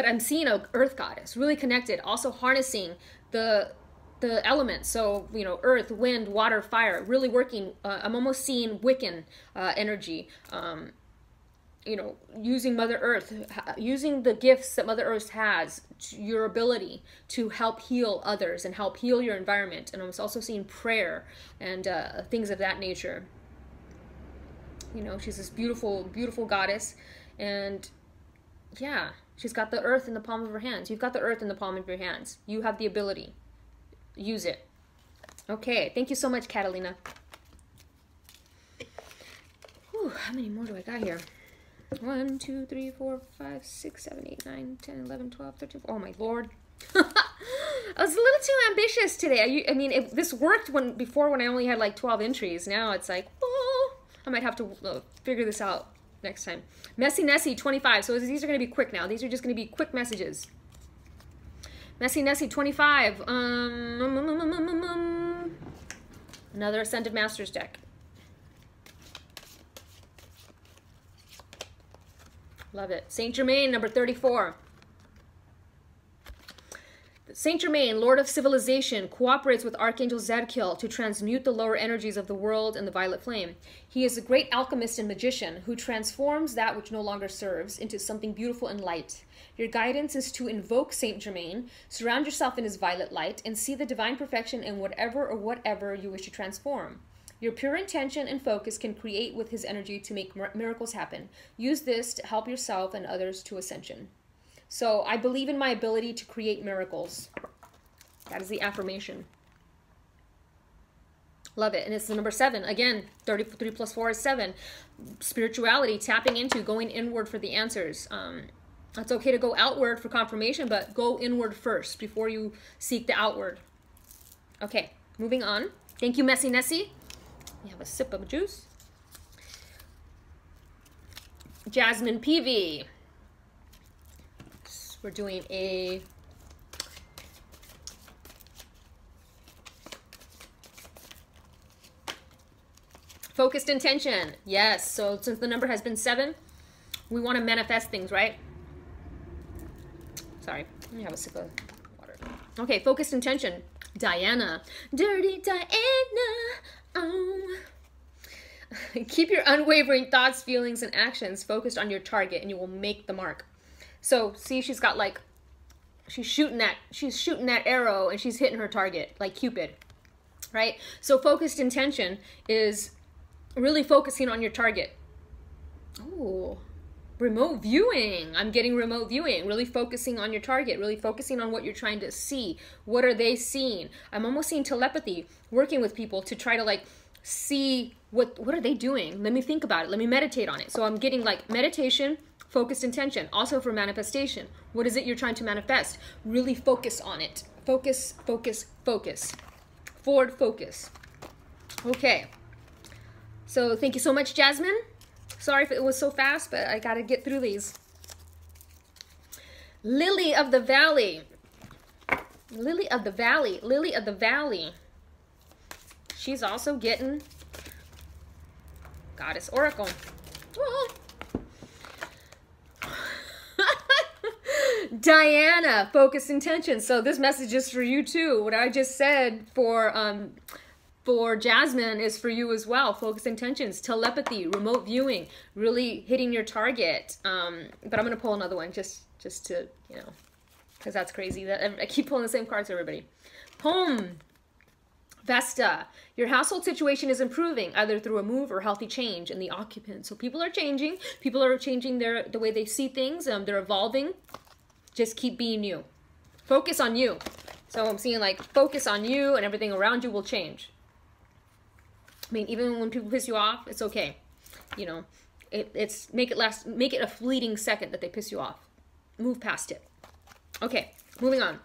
I'm seeing an Earth Goddess, really connected, also harnessing the elements. So, you know, earth, wind, water, fire, really working. I'm almost seeing Wiccan energy. You know, using Mother Earth, using the gifts that Mother Earth has, your ability to help heal others and help heal your environment. And I was also seeing prayer and things of that nature. You know, she's this beautiful, beautiful goddess. And yeah, she's got the earth in the palm of her hands. You've got the earth in the palm of your hands. You have the ability. Use it. Okay, thank you so much, Catalina. Whew, how many more do I got here? 1, 2, 3, 4, 5, 6, 7, 8, 9, 10, 11, 12, 13. Oh my Lord. I was a little too ambitious today. I mean, this worked before when I only had like 12 entries. Now it's like, oh, I might have to figure this out next time. Messy Nessy 25. So these are going to be quick now. These are just going to be quick messages. Messy Nessy 25. Another Ascended Masters deck. Love it. Saint Germain, number 34. Saint Germain, Lord of Civilization, cooperates with Archangel Zadkiel to transmute the lower energies of the world and the violet flame. He is a great alchemist and magician who transforms that which no longer serves into something beautiful and light. Your guidance is to invoke Saint Germain, surround yourself in his violet light, and see the divine perfection in whatever you wish to transform. Your pure intention and focus can create with his energy to make miracles happen. Use this to help yourself and others to ascension. So I believe in my ability to create miracles. That is the affirmation. Love it. And it's the number 7. Again, 33 plus 4 is 7. Spirituality, tapping into, going inward for the answers. It's okay to go outward for confirmation, but go inward first before you seek the outward. Okay, moving on. Thank you, Messy Nessy. You have a sip of juice. Jazmine Peevy. We're doing a focused intention. Yes, so since the number has been 7, we want to manifest things, right? Sorry, let me have a sip of water. Okay, focused intention. Diana. Dirty Diana. Keep your unwavering thoughts, feelings, and actions focused on your target, and you will make the mark. So, see, she's got like, she's shooting that arrow, and she's hitting her target, like Cupid, right? So focused intention is really focusing on your target. Oh, remote viewing. I'm getting remote viewing. Really focusing on your target. Really focusing on what you're trying to see. What are they seeing? I'm almost seeing telepathy, working with people to try to like see what are they doing. Let me think about it. Let me meditate on it. So I'm getting like meditation, focused intention. Also for manifestation. What is it you're trying to manifest? Really focus on it. Focus, focus, focus. Forward focus. Okay. So thank you so much, Jazmine. Sorry if it was so fast, but I got to get through these. Lily of the Valley. Lily of the Valley. Lily of the Valley. She's also getting Goddess Oracle. Oh. Diana, focus intention. So this message is for you too. What I just said for Jazmine is for you as well. Focus intentions, telepathy, remote viewing, really hitting your target. But I'm gonna pull another one just to, you know, because that's crazy. That I keep pulling the same cards, everybody. Home. Vesta, your household situation is improving either through a move or healthy change in the occupant. So people are changing. People are changing the way they see things. They're evolving. Just keep being you. Focus on you. So I'm seeing like focus on you and everything around you will change. I mean, even when people piss you off, it's okay. You know, it's make it a fleeting second that they piss you off. Move past it. Okay, moving on.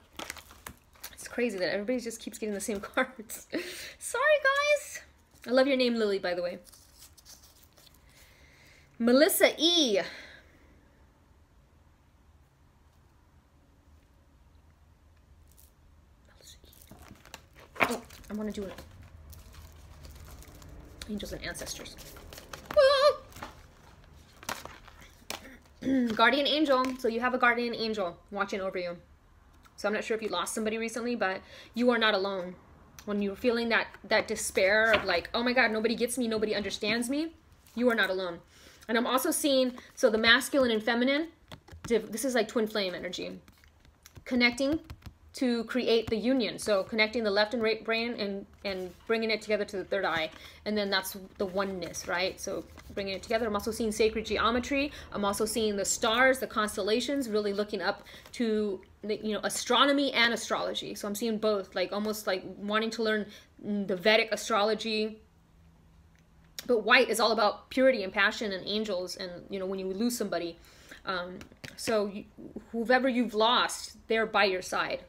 It's crazy that everybody just keeps getting the same cards. Sorry, guys. I love your name, Lily, by the way. Melissa E. Oh, I want to do it. Angels and ancestors. Guardian angel. So you have a guardian angel watching over you. So I'm not sure if you lost somebody recently, but you are not alone. When you're feeling that despair of like, oh my God, nobody gets me, nobody understands me, you are not alone. And I'm also seeing, so the masculine and feminine, this is like twin flame energy. Connecting to create the union. So connecting the left and right brain and bringing it together to the third eye. And then that's the oneness, right? So bringing it together. I'm also seeing sacred geometry. I'm also seeing the stars, the constellations, really looking up to, you know, astronomy and astrology. So I'm seeing both, like almost like wanting to learn the Vedic astrology. But white is all about purity and passion and angels. And, you know, when you lose somebody. So whoever you've lost, they're by your side.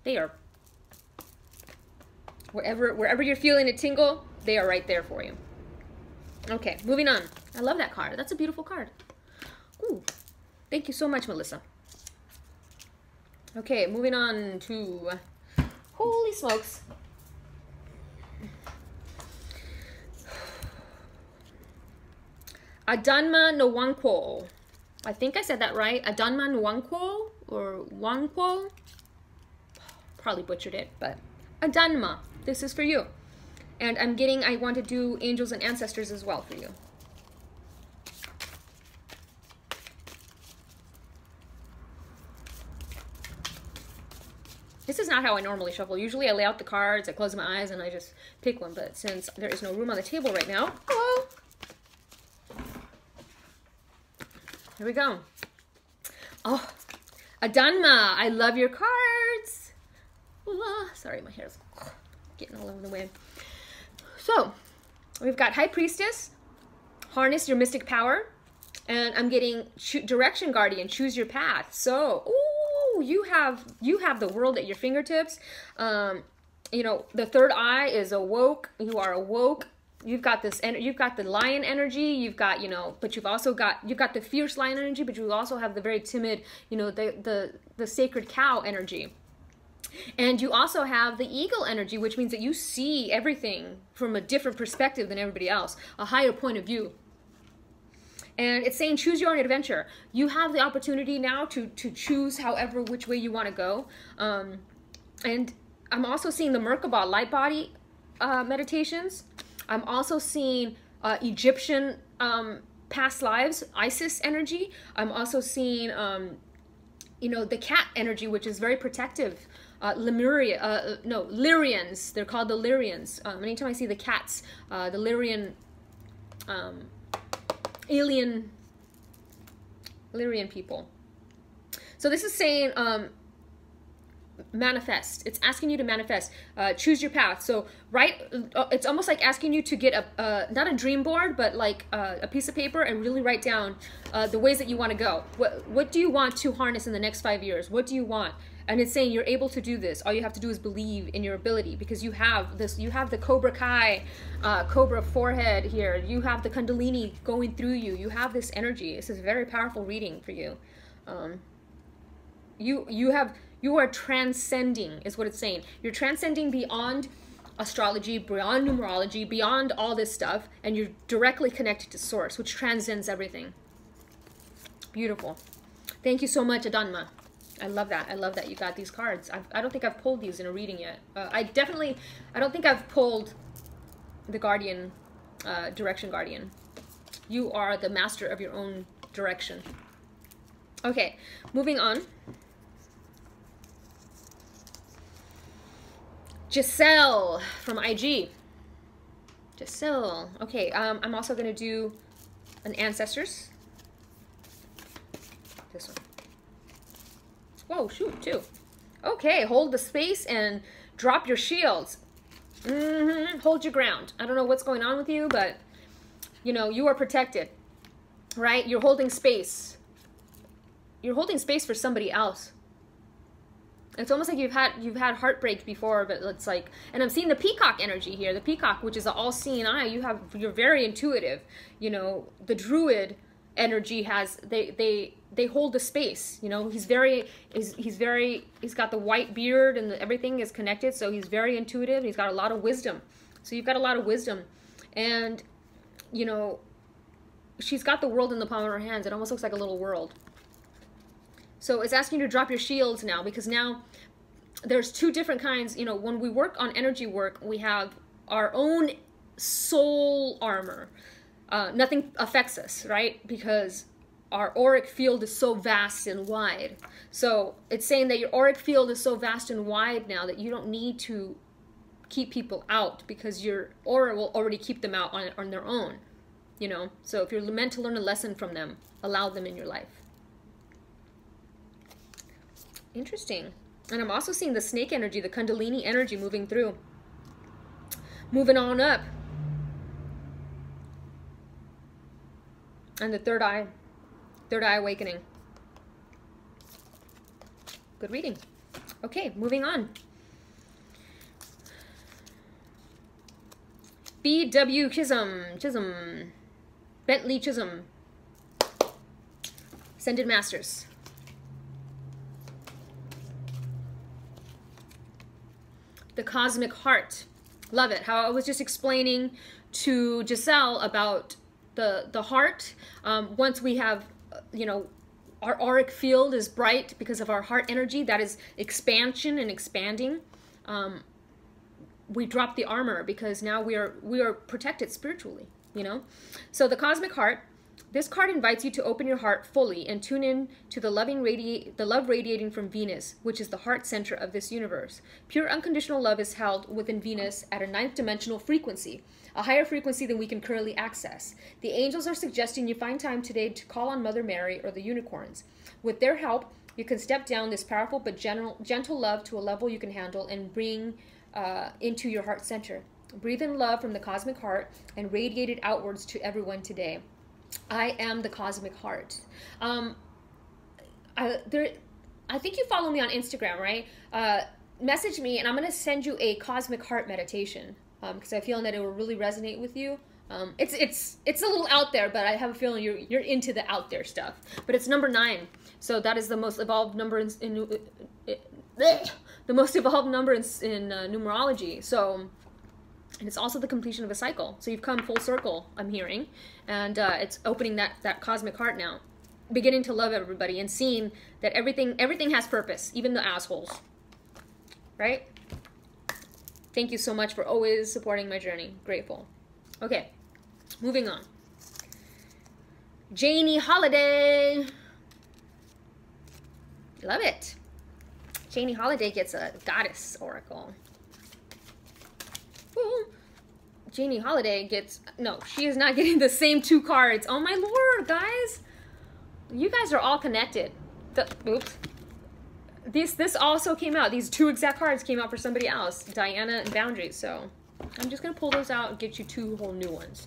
They are, wherever you're feeling a tingle, they are right there for you. Okay, moving on. I love that card. That's a beautiful card. Ooh, thank you so much, Melissa. Okay, moving on to, holy smokes. Adanma Nwankwo. I think I said that right. Adanma Nwankwo or Nwankwo. Probably butchered it, but Adanma, this is for you. And I'm getting, I want to do angels and ancestors as well for you. This is not how I normally shuffle. Usually I lay out the cards, I close my eyes, and I just pick one. But since there is no room on the table right now, hello. Here we go. Oh, Adanma, I love your cards. Sorry, my hair's getting all over the way. So, we've got High Priestess, harness your mystic power, and I'm getting Direction Guardian, choose your path. So, ooh, you have the world at your fingertips. You know, the third eye is awoke. You are awoke. You've got this, you've got the lion energy. You've got, you know, but you've got the fierce lion energy, but you also have the very timid, you know, the sacred cow energy. And you also have the eagle energy, which means that you see everything from a different perspective than everybody else, a higher point of view. And it's saying choose your own adventure. You have the opportunity now to choose however which way you want to go. And I'm also seeing the Merkaba light body meditations. I'm also seeing Egyptian past lives, Isis energy. I'm also seeing, you know, the cat energy, which is very protective. Lyrians. They're called the Lyrians. Anytime I see the cats, the Lyrian, Lyrian people. So this is saying, manifest. It's asking you to manifest. Choose your path. So it's almost like asking you to get not a dream board, but like a piece of paper and really write down the ways that you want to go. What do you want to harness in the next 5 years? What do you want? And it's saying you're able to do this. All you have to do is believe in your ability, because you have this. You have the Cobra Kai, Cobra forehead here. You have the Kundalini going through you. You have this energy. This is a very powerful reading for you. You are transcending, is what it's saying. You're transcending beyond astrology, beyond numerology, beyond all this stuff, and you're directly connected to Source, which transcends everything. Beautiful. Thank you so much, Adanma. I love that. I love that you got these cards. I don't think I've pulled these in a reading yet. I don't think I've pulled the Guardian, Direction Guardian. You are the master of your own direction. Okay, moving on. Gessssel from IG. Gessssel. Okay, I'm also going to do an Ancestors. This one. Whoa, shoot, two. Okay, hold the space and drop your shields. Hold your ground. I don't know what's going on with you, but, you know, you are protected, right? You're holding space. You're holding space for somebody else. It's almost like you've had heartbreak before, but it's like, and I'm seeing the peacock energy here. The peacock, which is the all-seeing eye. You're very intuitive. You know, the druid energy has, they hold the space. You know, he's got the white beard and everything is connected, so he's very intuitive. He's got a lot of wisdom. So you've got a lot of wisdom, and you know, she's got the world in the palm of her hands. It almost looks like a little world. So it's asking you to drop your shields now, because now there's two different kinds. You know, when we work on energy work, we have our own soul armor. Nothing affects us, right? Because our auric field is so vast and wide. So it's saying that your auric field is so vast and wide now that you don't need to keep people out, because your aura will already keep them out on their own. You know, so if you're meant to learn a lesson from them, allow them in your life. Interesting. And I'm also seeing the snake energy, the Kundalini energy moving through. Moving on up. And the third eye awakening. Good reading. Okay, moving on. BW Chism. Bentley Chism. Ascended Masters. The Cosmic Heart. Love it. How I was just explaining to Gessssel about the heart. Once we have, you know, our auric field is bright because of our heart energy. That is expansion and expanding. We drop the armor because now we are protected spiritually, you know. So the Cosmic Heart. This card invites you to open your heart fully and tune in to the love radiating from Venus, which is the heart center of this universe. Pure unconditional love is held within Venus at a 9th dimensional frequency, a higher frequency than we can currently access. The angels are suggesting you find time today to call on Mother Mary or the unicorns. With their help, you can step down this powerful but gentle love to a level you can handle and bring into your heart center. Breathe in love from the cosmic heart and radiate it outwards to everyone today. I am the cosmic heart. I think you follow me on Instagram, right? Message me and I'm going to send you a cosmic heart meditation because I feel that it will really resonate with you. It's a little out there, but I have a feeling you're into the out there stuff. But it's number 9, so that is the most evolved number in numerology. So, and it's also the completion of a cycle. So you've come full circle, I'm hearing, and it's opening that cosmic heart now, beginning to love everybody and seeing that everything has purpose, even the assholes, right? Thank you so much for always supporting my journey. Grateful. Okay, moving on. Janie Holiday. Love it. Janie Holiday gets a goddess oracle. Woo. Janie Holiday gets, no, she is not getting the same 2 cards. Oh my lord, guys. You guys are all connected. Oops. This also came out. These 2 exact cards came out for somebody else. Diana and Boundaries. So I'm just going to pull those out and get you 2 whole new ones.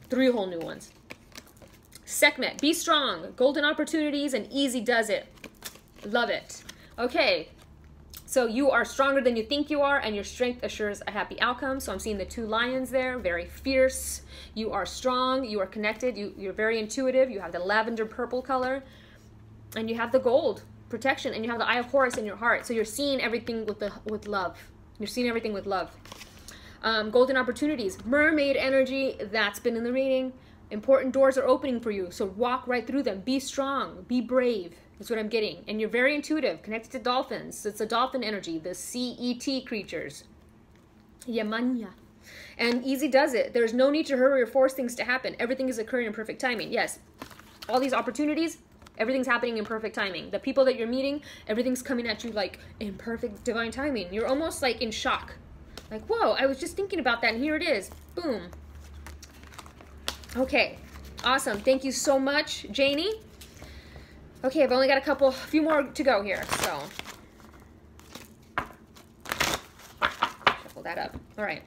3 whole new ones. Sekhmet, be strong. Golden opportunities and easy does it. Love it. Okay. So you are stronger than you think you are, and your strength assures a happy outcome. So I'm seeing the 2 lions there, very fierce. You are strong, you are connected, you're very intuitive. You have the lavender purple color, and you have the gold protection, and you have the Eye of Horus in your heart. So you're seeing everything with love. You're seeing everything with love. Golden opportunities, mermaid energy, that's been in the reading. Important doors are opening for you, so walk right through them. Be strong, be brave. That's what I'm getting. And you're very intuitive, connected to dolphins. It's a dolphin energy, the CET creatures. Yamanya. And easy does it. There's no need to hurry or force things to happen. Everything is occurring in perfect timing. Yes, all these opportunities, everything's happening in perfect timing. The people that you're meeting, everything's coming at you like in perfect divine timing. You're almost like in shock. Like, whoa, I was just thinking about that and here it is. Boom. Okay, awesome. Thank you so much, Janie. Okay, I've only got a few more to go here, so. Shuffle that up. All right.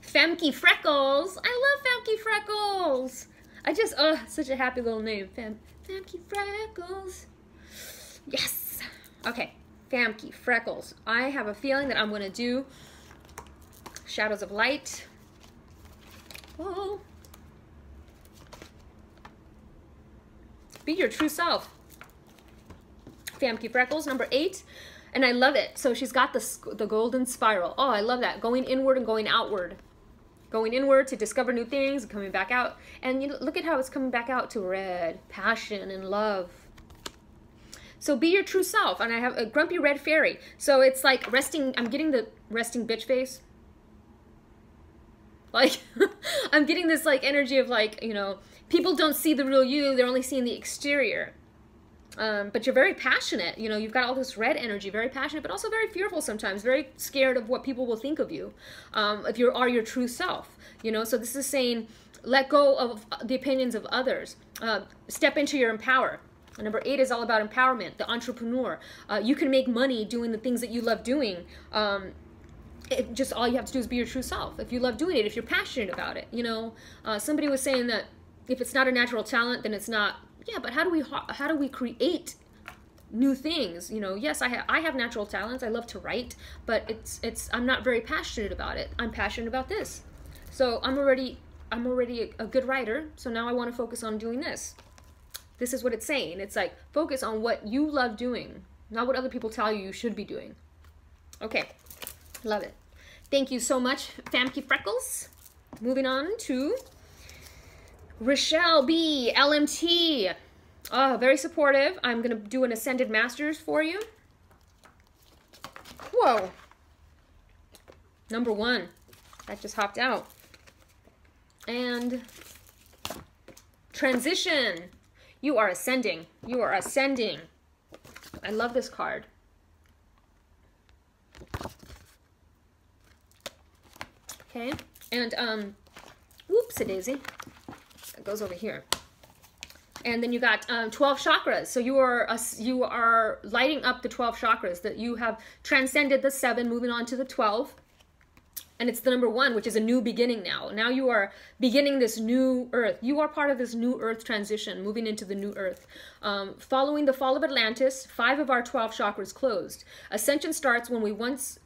Famke Freckles. I love Famke Freckles. Such a happy little name. Famke Freckles. Yes. Okay, Famke Freckles. I have a feeling that I'm going to do Shadows of Light. Whoa. Be your true self. Famke Freckles, number 8. And I love it. So she's got the golden spiral. Oh, I love that. Going inward and going outward. Going inward to discover new things and coming back out. And you know, look at how it's coming back out to red. Passion and love. So be your true self. And I have a grumpy red fairy. So it's like resting. I'm getting the resting bitch face. Like, I'm getting this like energy of like, you know, people don't see the real you, they're only seeing the exterior. But you're very passionate, you know, you've got all this red energy, very passionate, but also very fearful sometimes, very scared of what people will think of you, if you are your true self, you know. So this is saying, let go of the opinions of others, step into your empower. Number 8 is all about empowerment, the entrepreneur. You can make money doing the things that you love doing. Just all you have to do is be your true self. If you love doing it, if you're passionate about it, you know. Somebody was saying that if it's not a natural talent, then it's not. Yeah, but how do we create new things? You know, yes, I have natural talents. I love to write, but I'm not very passionate about it. I'm passionate about this. So I'm already a good writer. So now I want to focus on doing this. This is what it's saying. It's like focus on what you love doing, not what other people tell you should be doing. Okay. Love it. Thank you so much, Famke Freckles. Moving on to Richelle B LMT. Oh, very supportive. I'm going to do an Ascended Masters for you. Whoa. Number 1. That just hopped out. And Transition. You are ascending. You are ascending. I love this card. Okay, and whoops-a-daisy. It goes over here. And then you got 12 chakras. So you are lighting up the 12 chakras, that you have transcended the 7, moving on to the 12. And it's the number 1, which is a new beginning now. Now you are beginning this new earth. You are part of this new earth transition, moving into the new earth. Following the fall of Atlantis, 5 of our 12 chakras closed. Ascension starts when we once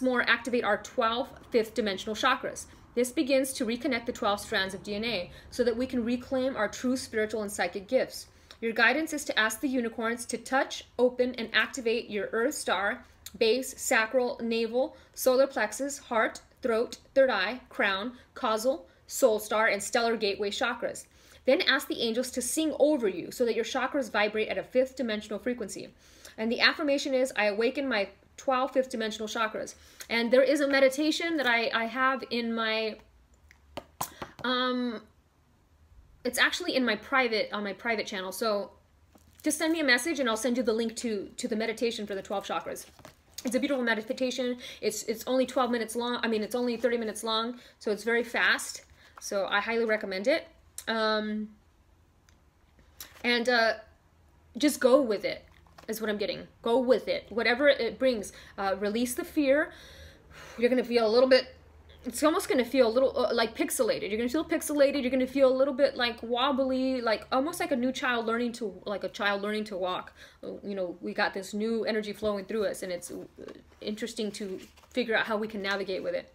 more activate our 12 fifth dimensional chakras. This begins to reconnect the 12 strands of DNA so that we can reclaim our true spiritual and psychic gifts. Your guidance is to ask the unicorns to touch, open, and activate your earth star, base, sacral, navel, solar plexus, heart, throat, third eye, crown, causal, soul star, and stellar gateway chakras. Then ask the angels to sing over you so that your chakras vibrate at a 5th dimensional frequency. And the affirmation is, I awaken my 12 fifth dimensional chakras. And there is a meditation that I have in my, it's actually in my private, on my private channel. So just send me a message and I'll send you the link to the meditation for the 12 chakras. It's a beautiful meditation. It's only 12 minutes long. I mean, it's only 30 minutes long, so it's very fast. So I highly recommend it. Just go with it, is what I'm getting. Go with it. Whatever it brings. Release the fear. You're going to feel a little bit, it's almost going to feel a little like pixelated. You're going to feel pixelated. You're going to feel a little bit like wobbly, like almost like a child learning to walk. You know, we got this new energy flowing through us, and it's interesting to figure out how we can navigate with it.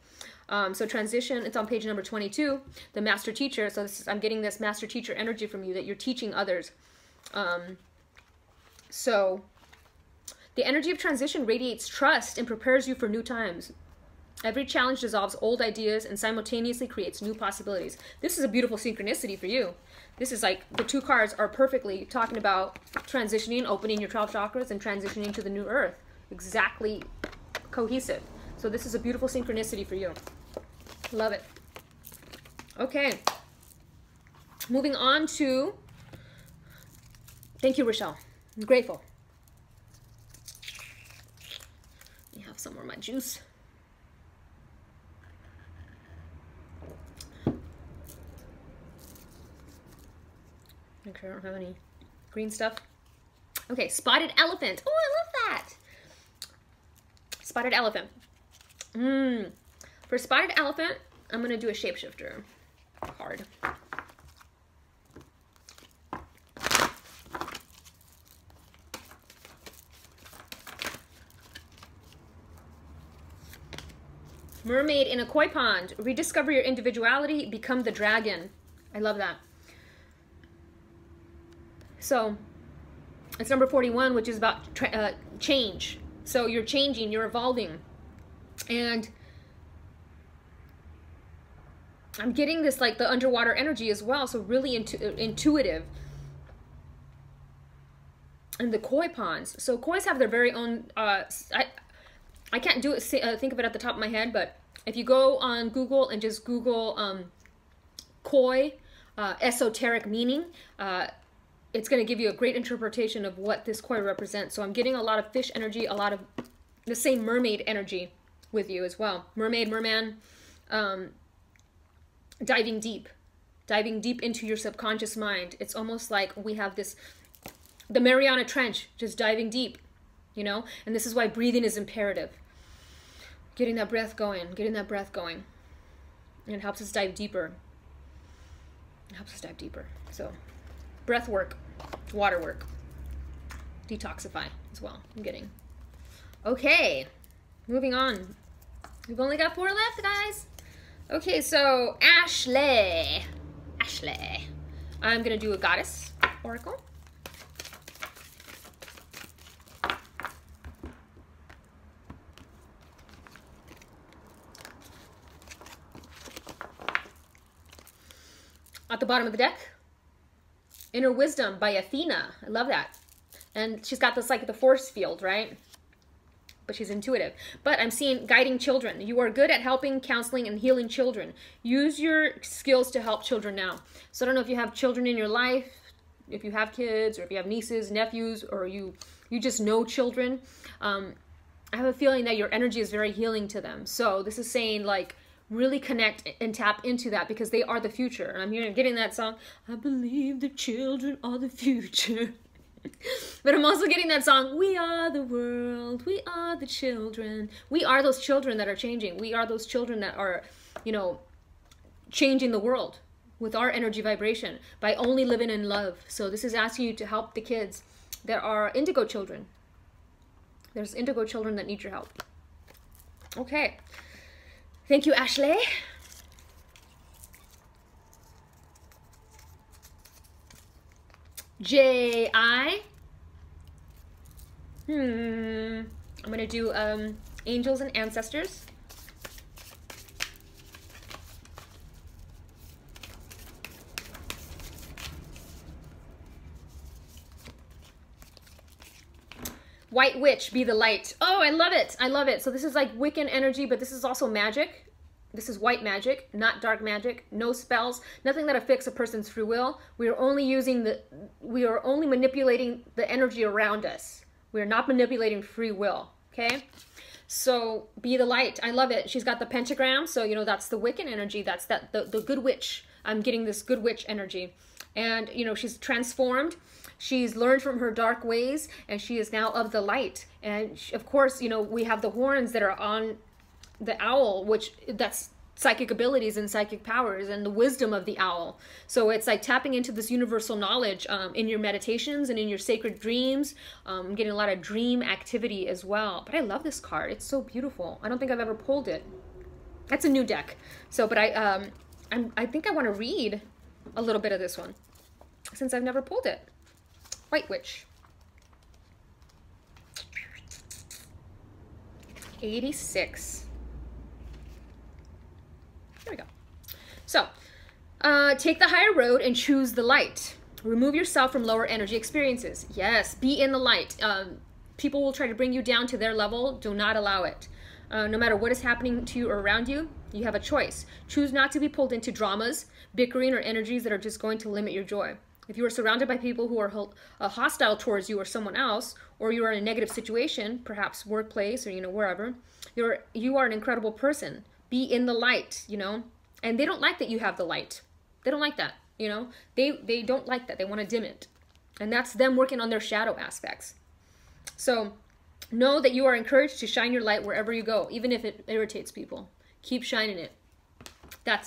So transition, it's on page number 22, the master teacher. So I'm getting this master teacher energy from you, that you're teaching others. So the energy of transition radiates trust and prepares you for new times. Every challenge dissolves old ideas and simultaneously creates new possibilities. This is a beautiful synchronicity for you. This is like, the 2 cards are perfectly talking about transitioning, opening your 12 chakras, and transitioning to the new earth. Exactly cohesive. So this is a beautiful synchronicity for you. Love it. Okay. Moving on to, thank you, Richelle. I'm grateful. Let me have some more of my juice. Make sure I don't have any green stuff. Okay, spotted elephant. Oh, I love that. Spotted elephant. For spotted elephant, I'm going to do a shapeshifter card. Mermaid in a koi pond. Rediscover your individuality. Become the dragon. I love that. So it's number 41, which is about change. So you're changing, you're evolving. And I'm getting this like the underwater energy as well. So really intuitive. And the koi ponds. So kois have their very own, I can't do it, think of it at the top of my head, but if you go on Google and just Google koi, esoteric meaning, it's going to give you a great interpretation of what this koi represents. So I'm getting a lot of fish energy, a lot of the same mermaid energy with you as well. Mermaid, merman, diving deep into your subconscious mind. It's almost like we have this, the Mariana Trench, just diving deep, you know? And this is why breathing is imperative. Getting that breath going, And it helps us dive deeper. So breath work, water work, detoxify as well. I'm getting. Okay, moving on. We've only got 4 left, guys. Okay, so Ashley. I'm gonna do a goddess oracle. At the bottom of the deck, Inner Wisdom by Athena. I love that. And she's got this like the force field, right? But she's intuitive. But I'm seeing guiding children. You are good at helping, counseling, and healing children. Use your skills to help children now. So I don't know if you have children in your life, if you have kids, or if you have nieces, nephews, or you just know children. I have a feeling that your energy is very healing to them. So this is saying like really connect and tap into that, because they are the future. And I'm getting that song, I believe the children are the future. But I'm also getting that song, we are the world, we are the children. We are those children that are changing. We are those children that are, you know, changing the world with our energy vibration by only living in love. So this is asking you to help the kids that are indigo children. There's indigo children that need your help. Okay. Thank you, Ashley. Jaye I. I'm gonna do angels and ancestors. White witch, be the light. Oh, I love it. I love it. So this is like Wiccan energy, but this is also magic. This is white magic, not dark magic. No spells, nothing that affects a person's free will. We are only manipulating the energy around us. We are not manipulating free will. Okay. So be the light. I love it. She's got the pentagram. So, you know, that's the Wiccan energy. That's the good witch. I'm getting this good witch energy. And, you know, she's transformed. She's learned from her dark ways, and she is now of the light. And she, of course, you know, we have the horns that are on the owl, which that's psychic abilities and psychic powers and the wisdom of the owl. So it's like tapping into this universal knowledge in your meditations and in your sacred dreams. I'm getting a lot of dream activity as well. But I love this card. It's so beautiful. I don't think I've ever pulled it. That's a new deck. So, but I think I want to read a little bit of this one since I've never pulled it. White Witch. 86. There we go. So, take the higher road and choose the light. Remove yourself from lower energy experiences. Yes, be in the light. People will try to bring you down to their level. Do not allow it. No matter what is happening to you or around you, you have a choice. Choose not to be pulled into dramas, bickering, or energies that are just going to limit your joy. If you are surrounded by people who are hostile towards you or someone else, or you are in a negative situation, perhaps workplace or, you know, wherever, you are an incredible person. Be in the light, you know, and they don't like that you have the light. They don't like that, you know, they don't like that. They want to dim it. And that's them working on their shadow aspects. So know that you are encouraged to shine your light wherever you go, even if it irritates people. Keep shining it.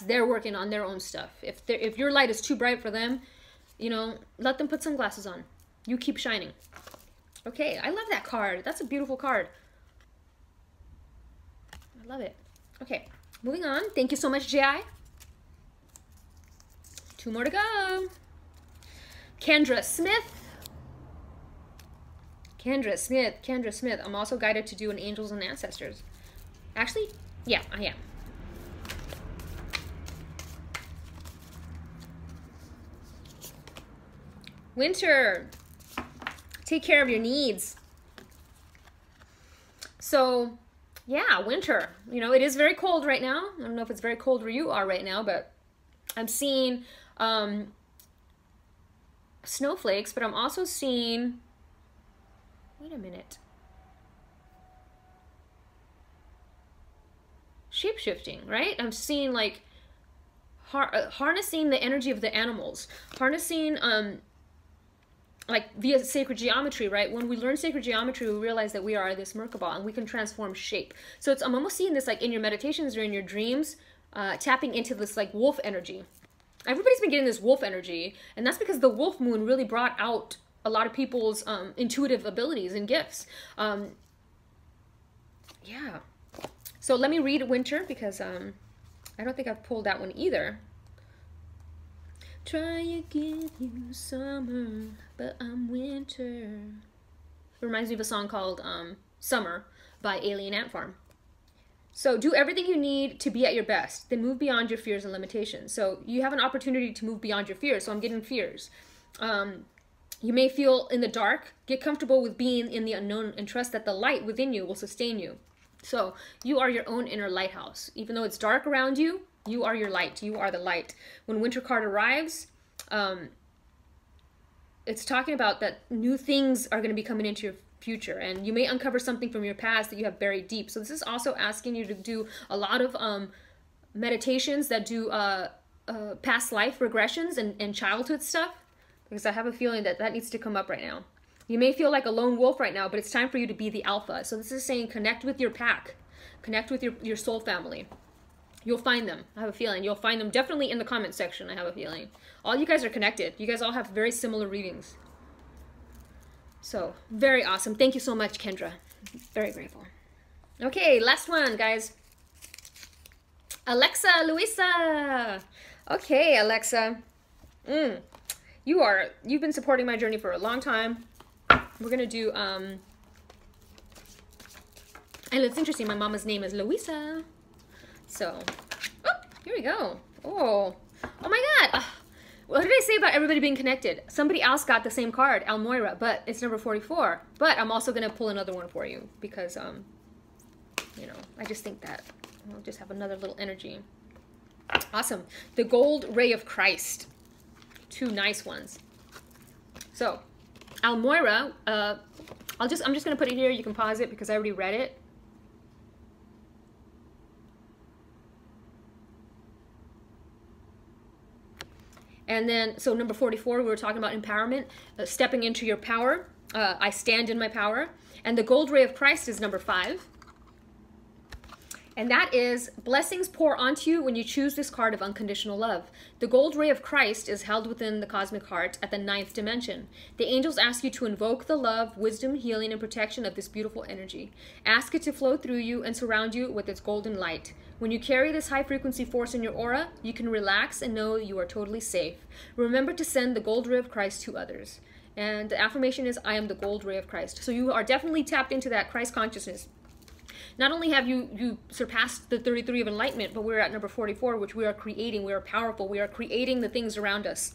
They're working on their own stuff. If your light is too bright for them, you know, let them put sunglasses on. You keep shining. Okay, I love that card. That's a beautiful card. I love it. Okay, moving on. Thank you so much, Jaye. 2 more to go. Kendra Smith. Kendra Smith. I'm also guided to do an Angels and Ancestors. Actually, yeah, I am. Winter, take care of your needs. So, yeah, winter. You know, it is very cold right now. I don't know if it's very cold where you are right now, but I'm seeing snowflakes, but I'm also seeing, wait a minute, shape-shifting, right? I'm seeing like harnessing the energy of the animals, harnessing like via sacred geometry, right? When we learn sacred geometry, we realize that we are this Merkaba and we can transform shape. So I'm almost seeing this like in your meditations or in your dreams, tapping into this like wolf energy. Everybody's been getting this wolf energy, and that's because the wolf moon really brought out a lot of people's intuitive abilities and gifts. Yeah. So let me read Winter, because I don't think I've pulled that one either. Try to give you summer, but I'm winter. It reminds me of a song called Summer by Alien Ant Farm. So do everything you need to be at your best, then move beyond your fears and limitations. So you have an opportunity to move beyond your fears. So I'm getting fears. You may feel in the dark. Get comfortable with being in the unknown and trust that the light within you will sustain you. So you are your own inner lighthouse. Even though it's dark around you, you are your light. You are the light. When Winter card arrives, it's talking about that new things are going to be coming into your future, and you may uncover something from your past that you have buried deep. So this is also asking you to do a lot of meditations that do past life regressions and childhood stuff, because I have a feeling that that needs to come up right now. You may feel like a lone wolf right now, but it's time for you to be the alpha. So this is saying connect with your pack, connect with your soul family. You'll find them. I have a feeling you'll find them definitely in the comment section. I have a feeling all you guys are connected. You guys all have very similar readings. So very awesome. Thank you so much, Kendra. Very grateful. Okay, last one, guys. Alexa, Luisa. Okay, Alexa. You've been supporting my journey for a long time. We're gonna do and it's interesting, my mama's name is Luisa. So, oh, here we go. Oh my God. What did I say about everybody being connected? Somebody else got the same card, Elmeri, but it's number 44. But I'm also gonna pull another one for you because you know, I just think that we'll just have another little energy. Awesome. The Gold Ray of Christ. Two nice ones. So, Elmeri, I'm just gonna put it here. You can pause it because I already read it. And then, so number 44, we were talking about empowerment, stepping into your power. I stand in my power. And the Gold Ray of Christ is number 5. And that is, blessings pour onto you when you choose this card of unconditional love. The Gold Ray of Christ is held within the cosmic heart at the 9th dimension. The angels ask you to invoke the love, wisdom, healing, and protection of this beautiful energy. Ask it to flow through you and surround you with its golden light. When you carry this high frequency force in your aura, you can relax and know you are totally safe. Remember to send the Gold Ray of Christ to others. And the affirmation is, I am the Gold Ray of Christ. So you are definitely tapped into that Christ consciousness. Not only have you surpassed the 33 of enlightenment, but we're at number 44, which we are creating. We are powerful. We are creating the things around us.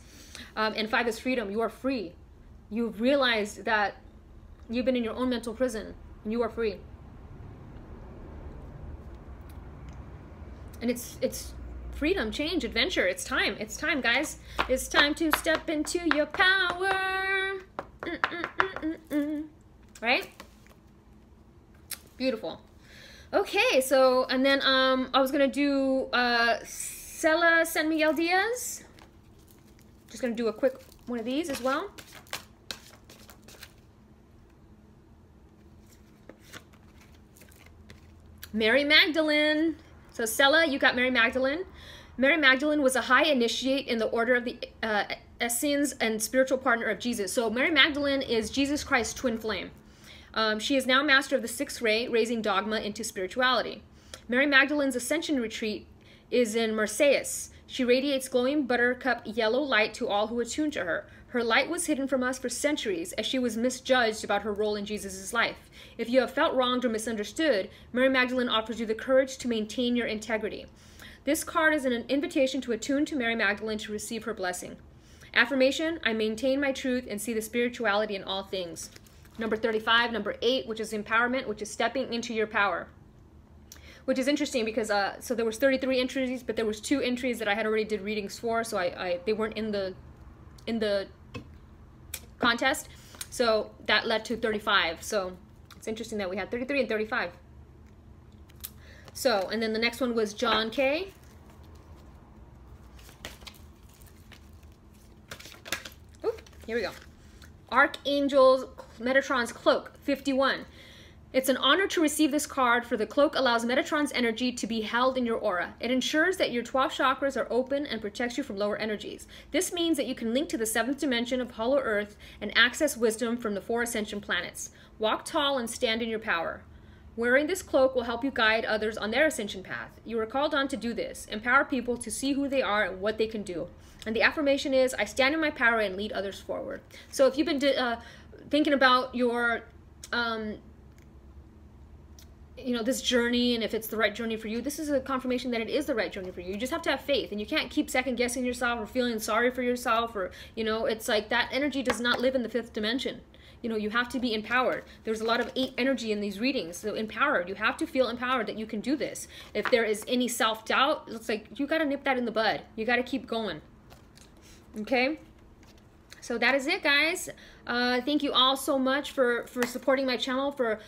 And 5 is freedom. You are free. You've realized that you've been in your own mental prison, and you are free. And it's freedom, change, adventure. It's time. It's time, guys. It's time to step into your power. Right? Beautiful. Okay, so, and then I was gonna do Estela SM Diaz. Just gonna do a quick one of these as well. Mary Magdalene. So Estela, you got Mary Magdalene. Mary Magdalene was a high initiate in the order of the Essenes and spiritual partner of Jesus. So Mary Magdalene is Jesus Christ's twin flame. She is now master of the 6th ray, raising dogma into spirituality. Mary Magdalene's ascension retreat is in Marseilles. She radiates glowing buttercup yellow light to all who attune to her. Her light was hidden from us for centuries as she was misjudged about her role in Jesus' life. If you have felt wronged or misunderstood, Mary Magdalene offers you the courage to maintain your integrity. This card is an invitation to attune to Mary Magdalene to receive her blessing. Affirmation, I maintain my truth and see the spirituality in all things. Number 35, number 8, which is empowerment, which is stepping into your power. Which is interesting because, so there was 33 entries, but there was 2 entries that I had already did readings for, so they weren't in the contest. So that led to 35. So it's interesting that we had 33 and 35. So, and then the next one was John K. Oop, here we go. Archangel Metatron's Cloak, 51. It's an honor to receive this card, for the cloak allows Metatron's energy to be held in your aura. It ensures that your 12 chakras are open and protects you from lower energies. This means that you can link to the 7th dimension of Hollow Earth and access wisdom from the 4 ascension planets. Walk tall and stand in your power. Wearing this cloak will help you guide others on their ascension path. You are called on to do this. Empower people to see who they are and what they can do. And the affirmation is, I stand in my power and lead others forward. So if you've been thinking about your, you know, this journey, and if it's the right journey for you, this is a confirmation that it is the right journey for you. You just have to have faith, and you can't keep second guessing yourself or feeling sorry for yourself, or, you know, it's like that energy does not live in the 5th dimension. You know, you have to be empowered. There's a lot of 8 energy in these readings. So empowered, you have to feel empowered that you can do this. If there is any self-doubt, it's like, you got to nip that in the bud. You got to keep going. Okay? So that is it, guys. Thank you all so much for supporting my channel, for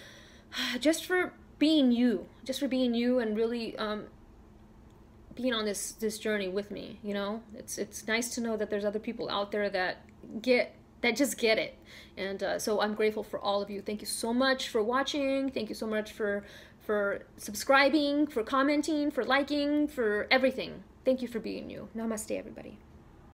just for being you. Just for being you and really being on this journey with me. You know, it's nice to know that there's other people out there that just get it. And so I'm grateful for all of you. Thank you so much for watching. Thank you so much for subscribing, for commenting, for liking, for everything. Thank you for being you. Namaste, everybody.